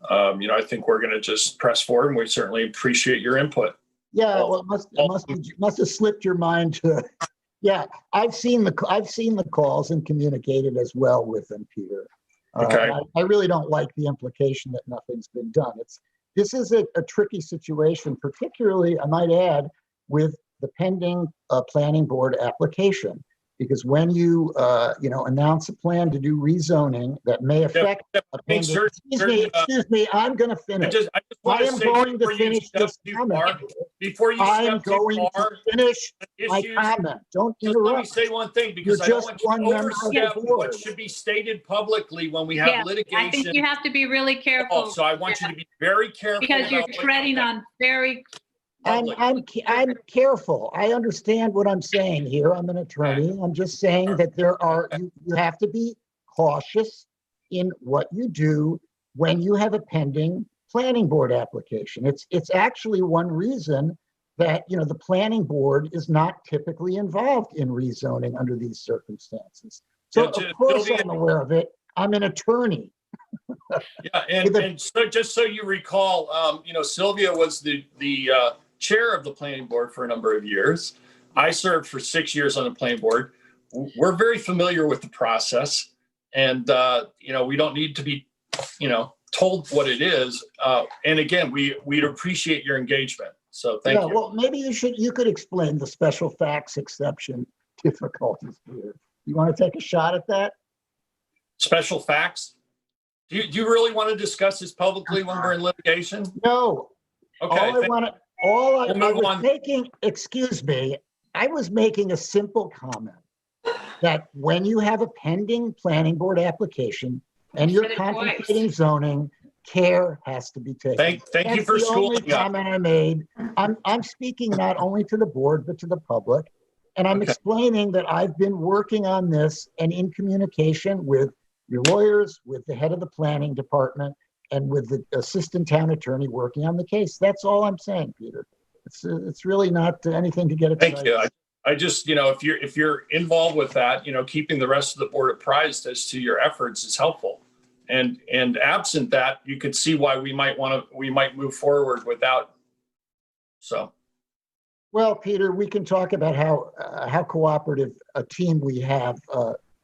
I think we're going to just press forward, and we certainly appreciate your input. Yeah, well, it must have slipped your mind to. Yeah, I've seen the calls and communicated as well with them, Peter. Okay. I really don't like the implication that nothing's been done. This is a tricky situation, particularly, I might add, with the pending planning board application. Because when you announce a plan to do rezoning that may affect excuse me, I'm going to finish. I am going to finish this comment. Before you I am step too going to far, finish my comment. Don't interrupt. Let me say one thing, because You're I don't just want one to member of the overstep board. what should be stated publicly when we have litigation. I think you have to be really careful. So I want you to be very careful. Because you're treading on very. I'm careful. I understand what I'm saying here. I'm an attorney. I'm just saying that you have to be cautious in what you do when you have a pending planning board application. It's actually one reason that the planning board is not typically involved in rezoning under these circumstances. So of course I'm aware of it. I'm an attorney. Yeah, and so just so you recall, Sylvia was the chair of the planning board for a number of years. I served for 6 years on the planning board. We're very familiar with the process, and we don't need to be, told what it is. And again, we'd appreciate your engagement. So thank you. Well, maybe you could explain the special facts exception difficulties here. You want to take a shot at that? Special facts? Do you really want to discuss this publicly when we're in litigation? No. Okay. I was making a simple comment that when you have a pending planning board application and you're contemplating zoning, care has to be taken. Thank you for schooling up. That's the only comment I made. I'm speaking not only to the board, but to the public. And I'm explaining that I've been working on this and in communication with your lawyers, with the head of the planning department, and with the assistant town attorney working on the case. That's all I'm saying, Peter. It's really not anything to get excited. Thank you. I just, if you're involved with that, keeping the rest of the board apprised as to your efforts is helpful. And absent that, you could see why we might move forward without. So. Well, Peter, we can talk about how cooperative a team we have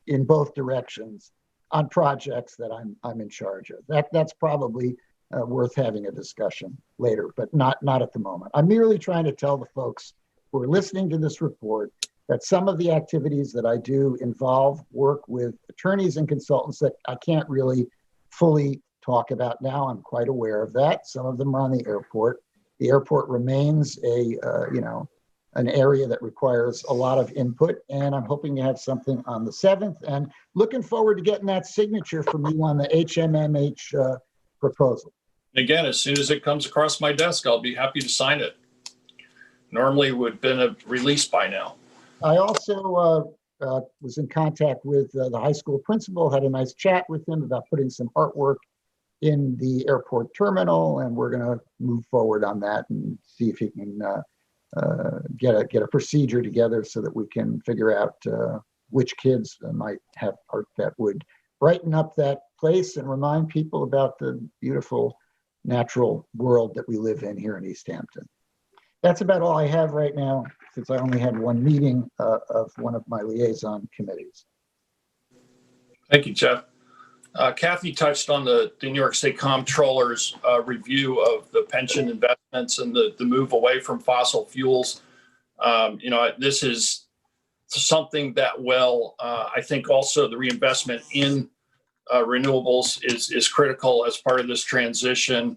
in both directions on projects that I'm in charge of. That's probably worth having a discussion later, but not at the moment. I'm merely trying to tell the folks who are listening to this report that some of the activities that I do involve work with attorneys and consultants that I can't really fully talk about now. I'm quite aware of that. Some of them are on the airport. The airport remains an area that requires a lot of input, and I'm hoping to have something on the 7th, and looking forward to getting that signature from you on the HMMH proposal. Again, as soon as it comes across my desk, I'll be happy to sign it. Normally it would have been released by now. I also was in contact with the high school principal, had a nice chat with him about putting some artwork in the airport terminal, and we're going to move forward on that and see if he can get a procedure together so that we can figure out which kids might have art that would brighten up that place and remind people about the beautiful natural world that we live in here in East Hampton. That's about all I have right now, since I only had one meeting of one of my liaison committees. Thank you, Jeff. Kathy touched on the New York State Comptroller's review of the pension investments and the move away from fossil fuels. This is something that will, I think also the reinvestment in renewables is critical as part of this transition.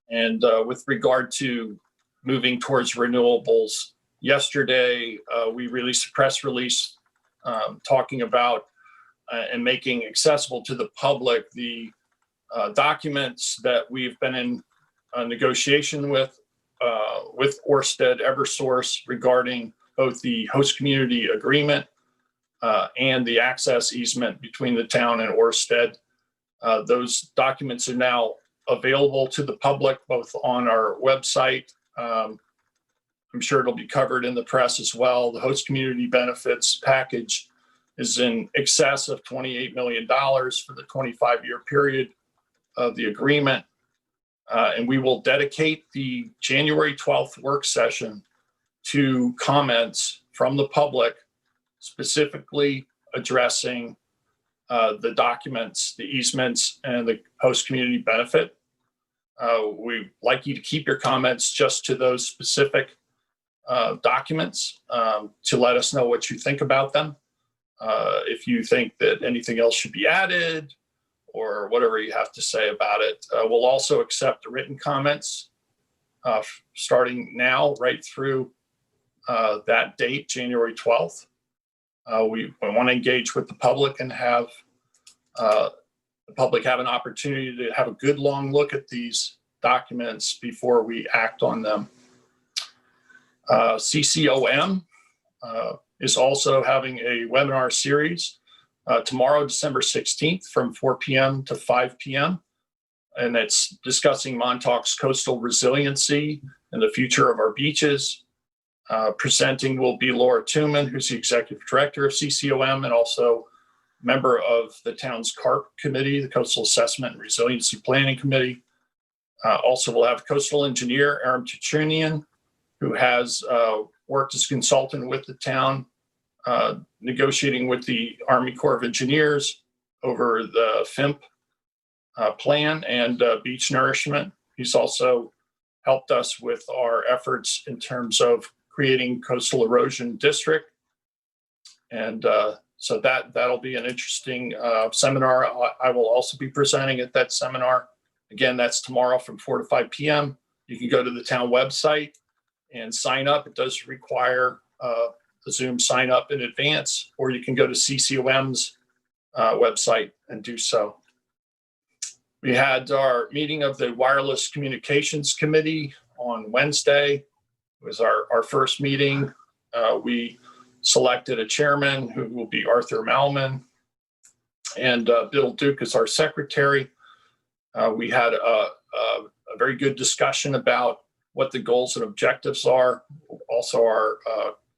And with regard to moving towards renewables, yesterday we released a press release talking about and making accessible to the public the documents that we've been in negotiation with Ørsted Eversource regarding both the host community agreement and the access easement between the town and Ørsted. Those documents are now available to the public, both on our website. I'm sure it'll be covered in the press as well. The host community benefits package is in excess of $28 million for the 25-year period of the agreement. And we will dedicate the January 12th work session to comments from the public, specifically addressing the documents, the easements, and the host community benefit. We'd like you to keep your comments just to those specific documents to let us know what you think about them. If you think that anything else should be added or whatever you have to say about it. We'll also accept written comments starting now right through that date, January 12th. We want to engage with the public and have the public have an opportunity to have a good long look at these documents before we act on them. CCOM is also having a webinar series tomorrow, December 16th from 4 p.m. to 5 p.m. And it's discussing Montauk's coastal resiliency and the future of our beaches. Presenting will be Laura Tuman, who's the executive director of CCOM and also member of the town's CARP committee, the Coastal Assessment and Resiliency Planning Committee. Also, we'll have coastal engineer Aram Tuchunian, who has worked as a consultant with the town, negotiating with the Army Corps of Engineers over the FIMP plan and beach nourishment. He's also helped us with our efforts in terms of creating coastal erosion district. And so that'll be an interesting seminar. I will also be presenting at that seminar. Again, that's tomorrow from 4 to 5 p.m. You can go to the town website and sign up. It does require the Zoom sign up in advance, or you can go to CCOM's website and do so. We had our meeting of the Wireless Communications Committee on Wednesday. It was our first meeting. We selected a chairman who will be Arthur Malman, and Bill Duke is our secretary. We had a very good discussion about what the goals and objectives are. Also, our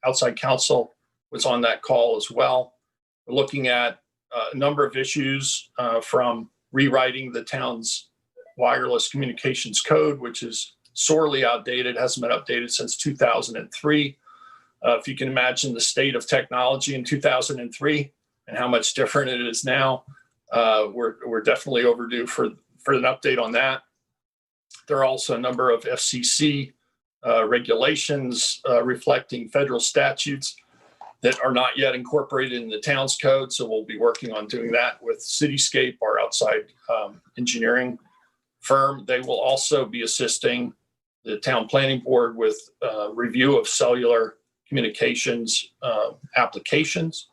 outside counsel was on that call as well. We're looking at a number of issues from rewriting the town's wireless communications code, which is sorely outdated, hasn't been updated since 2003. If you can imagine the state of technology in 2003 and how much different it is now, we're definitely overdue for an update on that. There are also a number of FCC regulations reflecting federal statutes that are not yet incorporated in the town's code. So we'll be working on doing that with Cityscape, our outside engineering firm. They will also be assisting the town planning board with review of cellular communications applications,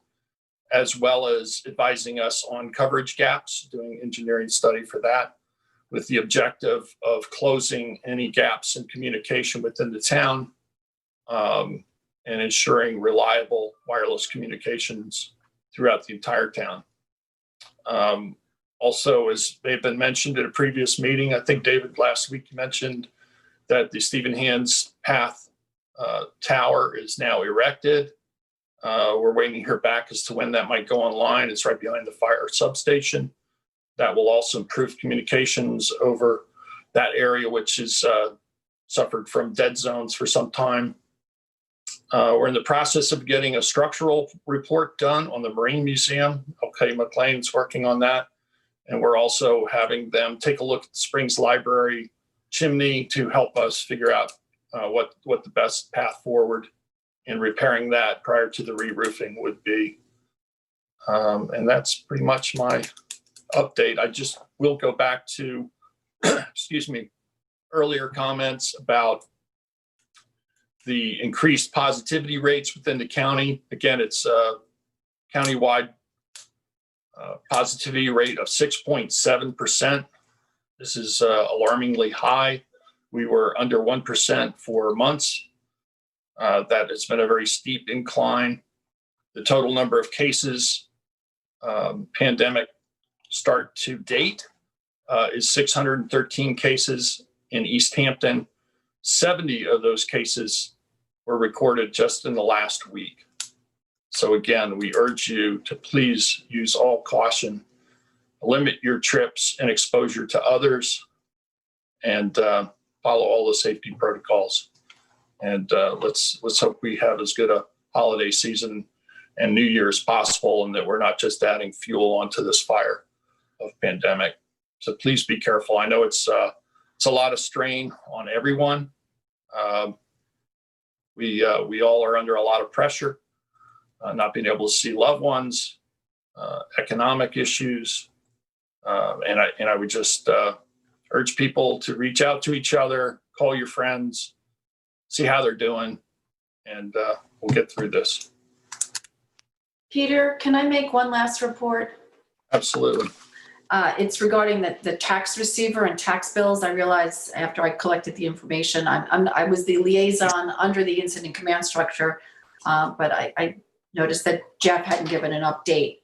as well as advising us on coverage gaps, doing engineering study for that, with the objective of closing any gaps in communication within the town and ensuring reliable wireless communications throughout the entire town. Also, as they've been mentioned at a previous meeting, I think David last week mentioned that the Stephen Hands Path tower is now erected. We're waiting to hear back as to when that might go online. It's right behind the fire substation. That will also improve communications over that area, which has suffered from dead zones for some time. We're in the process of getting a structural report done on the Marine Museum. Okay, McLean's working on that. And we're also having them take a look at the Springs Library chimney to help us figure out what the best path forward in repairing that prior to the re-roofing would be. And that's pretty much my update. I just will go back to, excuse me, earlier comments about the increased positivity rates within the county. Again, it's a countywide positivity rate of 6.7%. This is alarmingly high. We were under 1% for months. That has been a very steep incline. The total number of cases, pandemic start to date, is 613 cases in East Hampton. 70 of those cases were recorded just in the last week. So again, we urge you to please use all caution, limit your trips and exposure to others, and follow all the safety protocols. And let's hope we have as good a holiday season and New Year as possible, and that we're not just adding fuel onto this fire of pandemic. So please be careful. I know it's a lot of strain on everyone. We all are under a lot of pressure, not being able to see loved ones, economic issues, and I would just urge people to reach out to each other, call your friends, see how they're doing, and we'll get through this. Peter, can I make one last report? Absolutely. It's regarding the tax receiver and tax bills. I realized after I collected the information, I was the liaison under the incident command structure, but I noticed that Jeff hadn't given an update.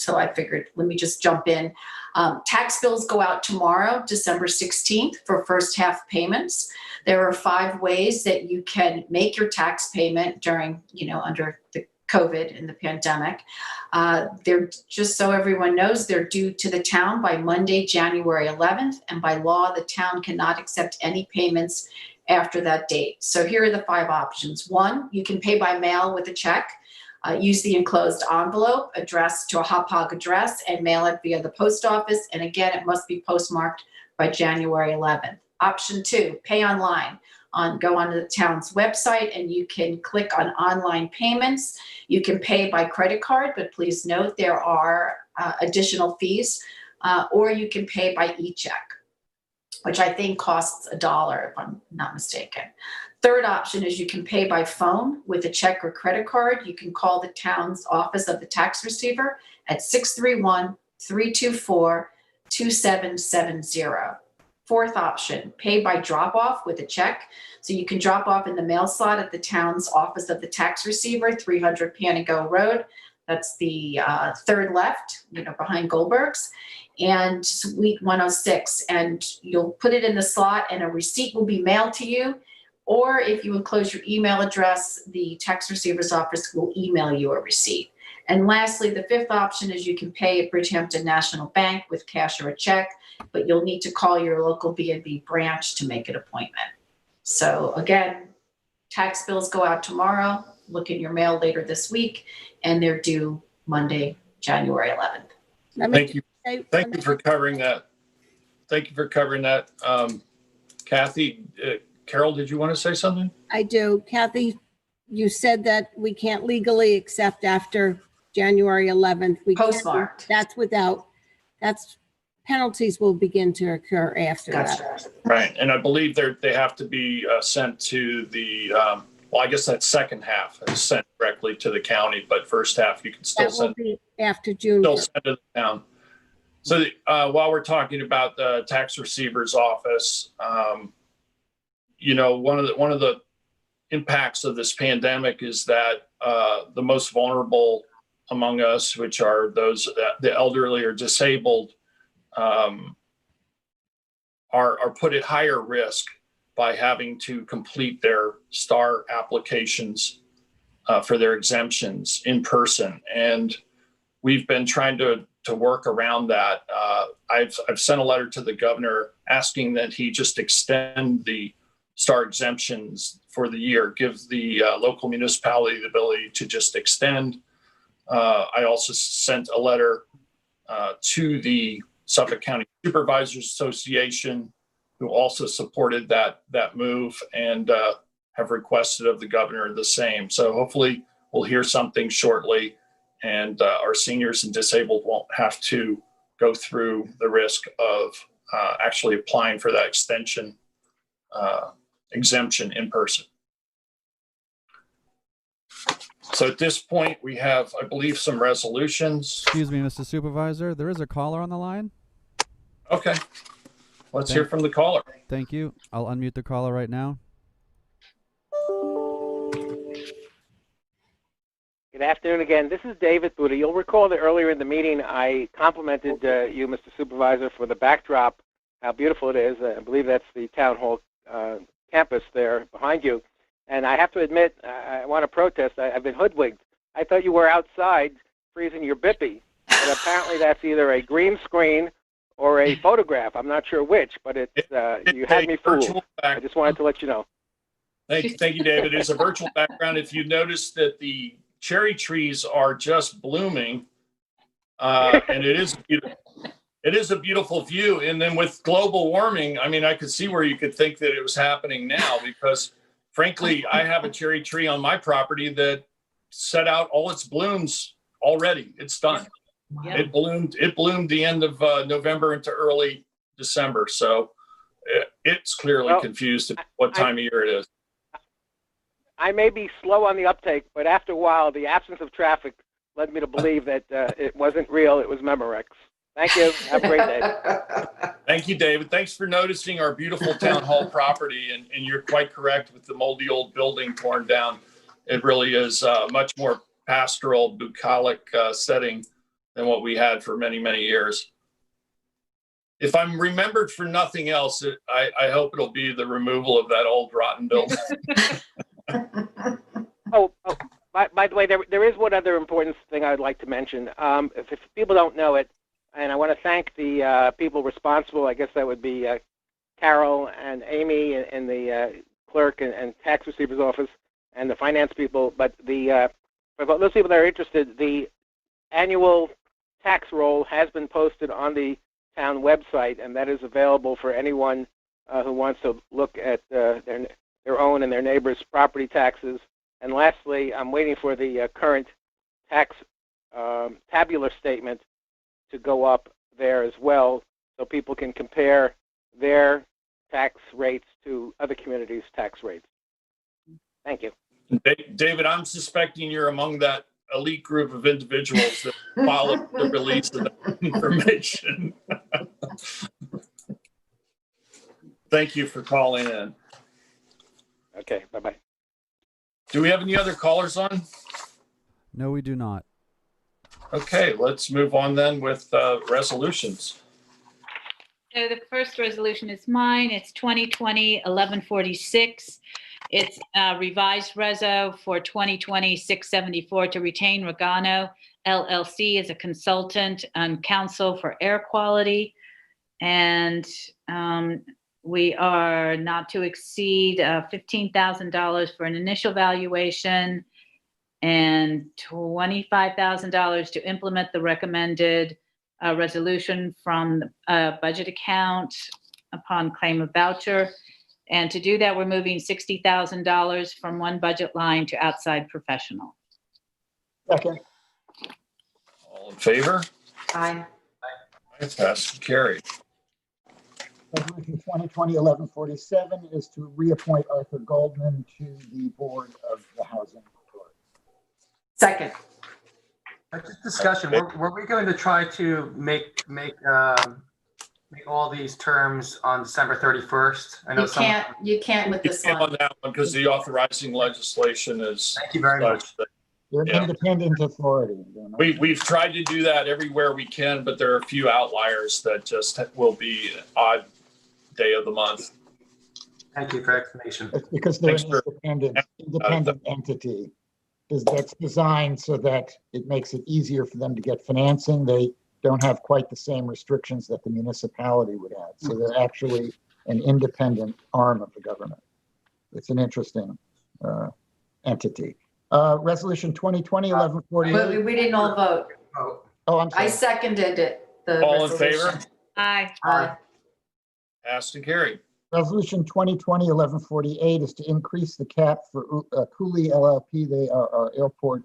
So I figured, let me just jump in. Tax bills go out tomorrow, December 16th, for first half payments. There are 5 ways that you can make your tax payment during, under the COVID and the pandemic. They're, just so everyone knows, they're due to the town by Monday, January 11th. And by law, the town cannot accept any payments after that date. So here are the 5 options. 1, you can pay by mail with a check. Use the enclosed envelope addressed to a Hauppauge address and mail it via the post office. And again, it must be postmarked by January 11th. Option 2, pay online. Go onto the town's website and you can click on online payments. You can pay by credit card, but please note there are additional fees, or you can pay by e-check, which I think costs $1 if I'm not mistaken. Third option is you can pay by phone with a check or credit card. You can call the town's office of the tax receiver at 631-324-2770. Fourth option, pay by drop-off with a check. So you can drop off in the mail slot at the town's office of the tax receiver, 300 Panago Road. That's the third left, behind Goldberg's, and Suite 106. And you'll put it in the slot and a receipt will be mailed to you. Or if you enclose your email address, the tax receiver's office will email you a receipt. And lastly, the 5th option is you can pay at Bridgehampton National Bank with cash or a check, but you'll need to call your local B&B branch to make an appointment. So again, tax bills go out tomorrow. Look in your mail later this week, and they're due Monday, January 11th. Thank you. Thank you for covering that. Thank you for covering that. Kathy, Carol, did you want to say something? I do. Kathy, you said that we can't legally accept after January 11th. We postmarked. That's penalties will begin to occur after that. Right. And I believe they have to be sent to the, well, I guess that second half is sent directly to the county, but first half you can still That will be after June. Still send to the town. So while we're talking about the tax receiver's office, one of the impacts of this pandemic is that the most vulnerable among us, which are those the elderly or disabled, are put at higher risk by having to complete their STAR applications for their exemptions in person. And we've been trying to work around that. I've sent a letter to the governor asking that he just extend the STAR exemptions for the year, give the local municipality the ability to just extend. I also sent a letter to the Suffolk County Supervisors Association, who also supported that move, and have requested of the governor the same. So hopefully we'll hear something shortly, and our seniors and disabled won't have to go through the risk of actually applying for that extension exemption in person. So at this point, we have, I believe, some resolutions. Excuse me, Mr. Supervisor, there is a caller on the line. Okay. Let's hear from the caller. Thank you. I'll unmute the caller right now. Good afternoon again. This is David Buda. You'll recall that earlier in the meeting I complimented you, Mr. Supervisor, for the backdrop, how beautiful it is. I believe that's the town hall campus there behind you. And I have to admit, I want to protest. I've been hoodwinked. I thought you were outside freezing your bippy, but apparently that's either a green screen or a photograph. I'm not sure which, but it's you had me fooled. I just wanted to let you know. Thank you, David. It's a virtual background. If you notice that the cherry trees are just blooming, and it is beautiful. It is a beautiful view. And then with global warming, I mean, I could see where you could think that it was happening now, because frankly, I have a cherry tree on my property that set out all its blooms already. It's done. Yeah. It bloomed the end of November into early December. So it's clearly confused about what time of year it is. I may be slow on the uptake, but after a while, the absence of traffic led me to believe that it wasn't real, it was Memorex. Thank you. Have a great day. Thank you, David. Thanks for noticing our beautiful town hall property. And you're quite correct with the moldy old building torn down. It really is a much more pastoral, bucolic setting than what we had for many, many years. If I'm remembered for nothing else, I hope it'll be the removal of that old rotten building. By the way, there is one other important thing I would like to mention. If people don't know it, and I want to thank the people responsible. I guess that would be Carol and Amy in the clerk and tax receiver's office, and the finance people. But for those people that are interested, the annual tax roll has been posted on the town website, and that is available for anyone who wants to look at their own and their neighbors' property taxes. And lastly, I'm waiting for the current tax tabular statement to go up there as well, so people can compare their tax rates to other communities' tax rates. Thank you. David, I'm suspecting you're among that elite group of individuals that follow the release of that information. Thank you for calling in. Okay, bye-bye. Do we have any other callers on? No, we do not. Okay, let's move on then with resolutions. So the first resolution is mine. It's 2020-1146. It's revised reso for 2020-674 to retain Regano LLC as a consultant and counsel for air quality. And we are not to exceed $15,000 for an initial valuation and $25,000 to implement the recommended resolution from the budget account upon claim of voucher. And to do that, we're moving $60,000 from one budget line to outside professional. Second. All in favor? Aye. Passed and carried. Resolution 2020-1147 is to reappoint Arthur Goldman to the board of the Housing Authority. Second. Just discussion. Were we going to try to make all these terms on December 31st? I know you can't with this one. On that one because the authorizing legislation is. Thank you very much. They're an independent authority. We've tried to do that everywhere we can, but there are a few outliers that just will be an odd day of the month. Thank you for explanation. It's because they're an independent entity. That's designed so that it makes it easier for them to get financing. They don't have quite the same restrictions that the municipality would have. So they're actually an independent arm of the government. It's an interesting entity. Resolution 2020-1148. We didn't all vote. Oh, I'm sorry. I seconded it. All in favor? Aye. Aye. Passed and carried. Resolution 2020-1148 is to increase the cap for Cooley LLP. They are our airport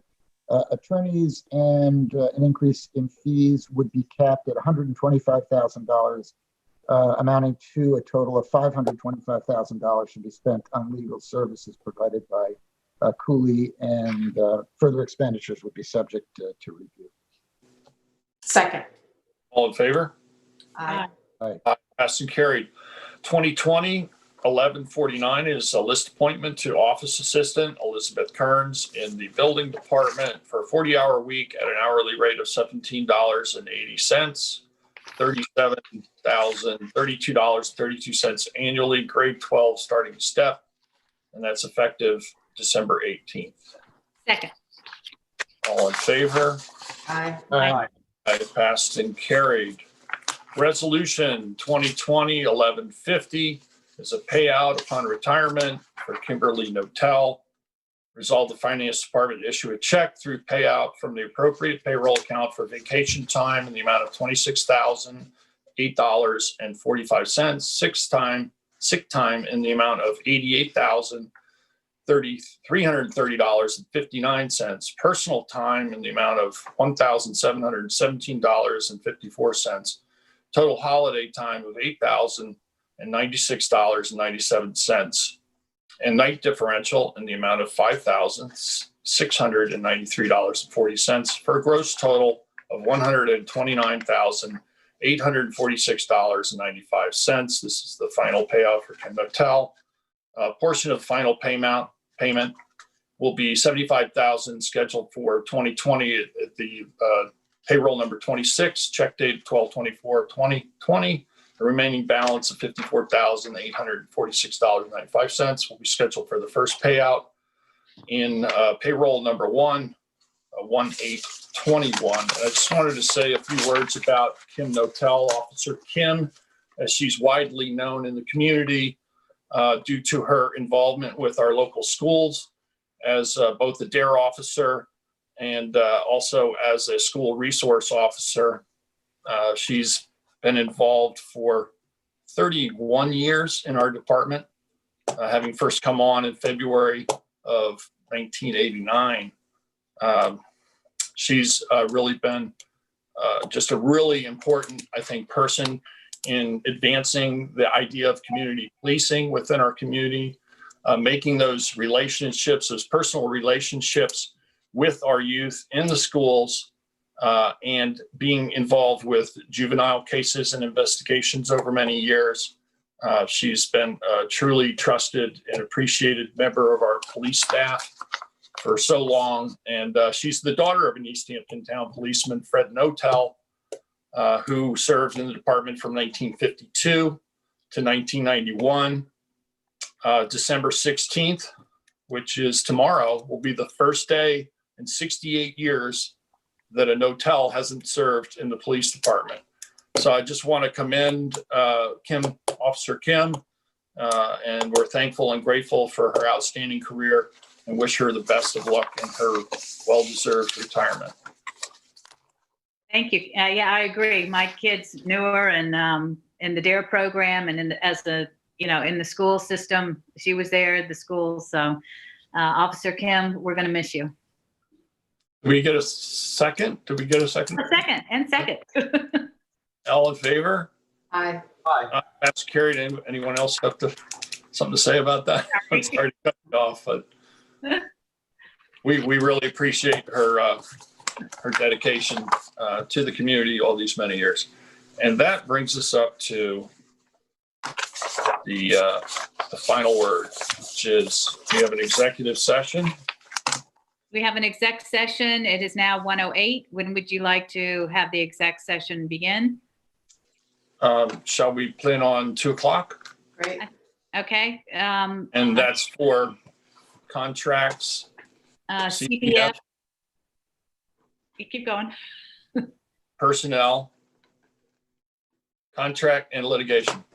attorneys, and an increase in fees would be capped at $125,000, amounting to a total of $525,000 should be spent on legal services provided by Cooley, and further expenditures would be subject to review. Second. All in favor? Aye. Aye. Passed and carried. 2020-1149 is a list appointment to office assistant Elizabeth Kearns in the building department for a 40-hour week at an hourly rate of $17.80, $32.32 annually, grade 12 starting step, and that's effective December 18th. Second. All in favor? Aye. Aye. Aye, passed and carried. Resolution 2020-1150 is a payout upon retirement for Kimberly Notel. Resolve the Finance Department to issue a check through payout from the appropriate payroll account for vacation time in the amount of $26,008.45, sick time in the amount of $88,330.59, personal time in the amount of $1,717.54, total holiday time of $8,096.97, and night differential in the amount of $5,693.40, for a gross total of $129,846.95. This is the final payout for Kim Notel. A portion of final payment will be $75,000 scheduled for 2020 at the payroll number 26, check date 12/24/2020. The remaining balance of $54,846.95 will be scheduled for the first payout in payroll number 1/18/21. I just wanted to say a few words about Kim Notel, Officer Kim, as she's widely known in the community due to her involvement with our local schools as both a DARE officer and also as a school resource officer. She's been involved for 31 years in our department, having first come on in February of 1989. She's really been just a really important, I think, person in advancing the idea of community policing within our community, making those relationships, those personal relationships with our youth in the schools, and being involved with juvenile cases and investigations over many years. She's been a truly trusted and appreciated member of our police staff for so long. And she's the daughter of an East Hampton town policeman, Fred Notel, who served in the department from 1952 to 1991. December 16th, which is tomorrow, will be the first day in 68 years that a Notel hasn't served in the police department. So I just want to commend Officer Kim, and we're thankful and grateful for her outstanding career and wish her the best of luck in her well-deserved retirement. Thank you. Yeah, I agree. My kids knew her and in the DARE program, and in the school system, she was there at the school. So, Officer Kim, we're going to miss you. Did we get a second? Did we get a second? A second and second. All in favor? Aye. Aye. That's carried. Anyone else have something to say about that? I'm sorry to cut you off, but we really appreciate her dedication to the community all these many years. And that brings us up to the final word, which is we have an executive session. We have an exec session. It is now 1:08. When would you like to have the exec session begin? Shall we plan on 2:00? Great. Okay. And that's for contracts, CPF. You keep going. personnel, contract, and litigation.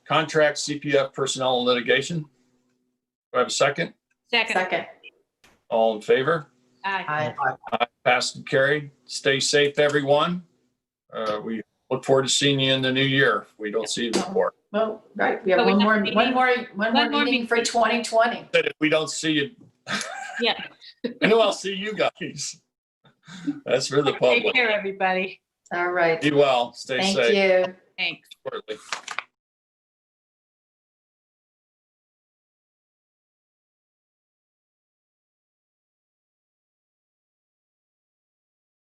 Contract, CPF, personnel, and litigation. Do I have a second? Second. All in favor? Aye. Passed and carried. Stay safe, everyone. We look forward to seeing you in the new year. We don't see you before. Well, right, we have But we one have more, a meeting. one more meeting for 2020. But if we don't see you, Yeah. I know I'll see you guys. That's for the Take public. care, everybody. All right. Be well. Stay safe. Thank you. Thanks. Shortly.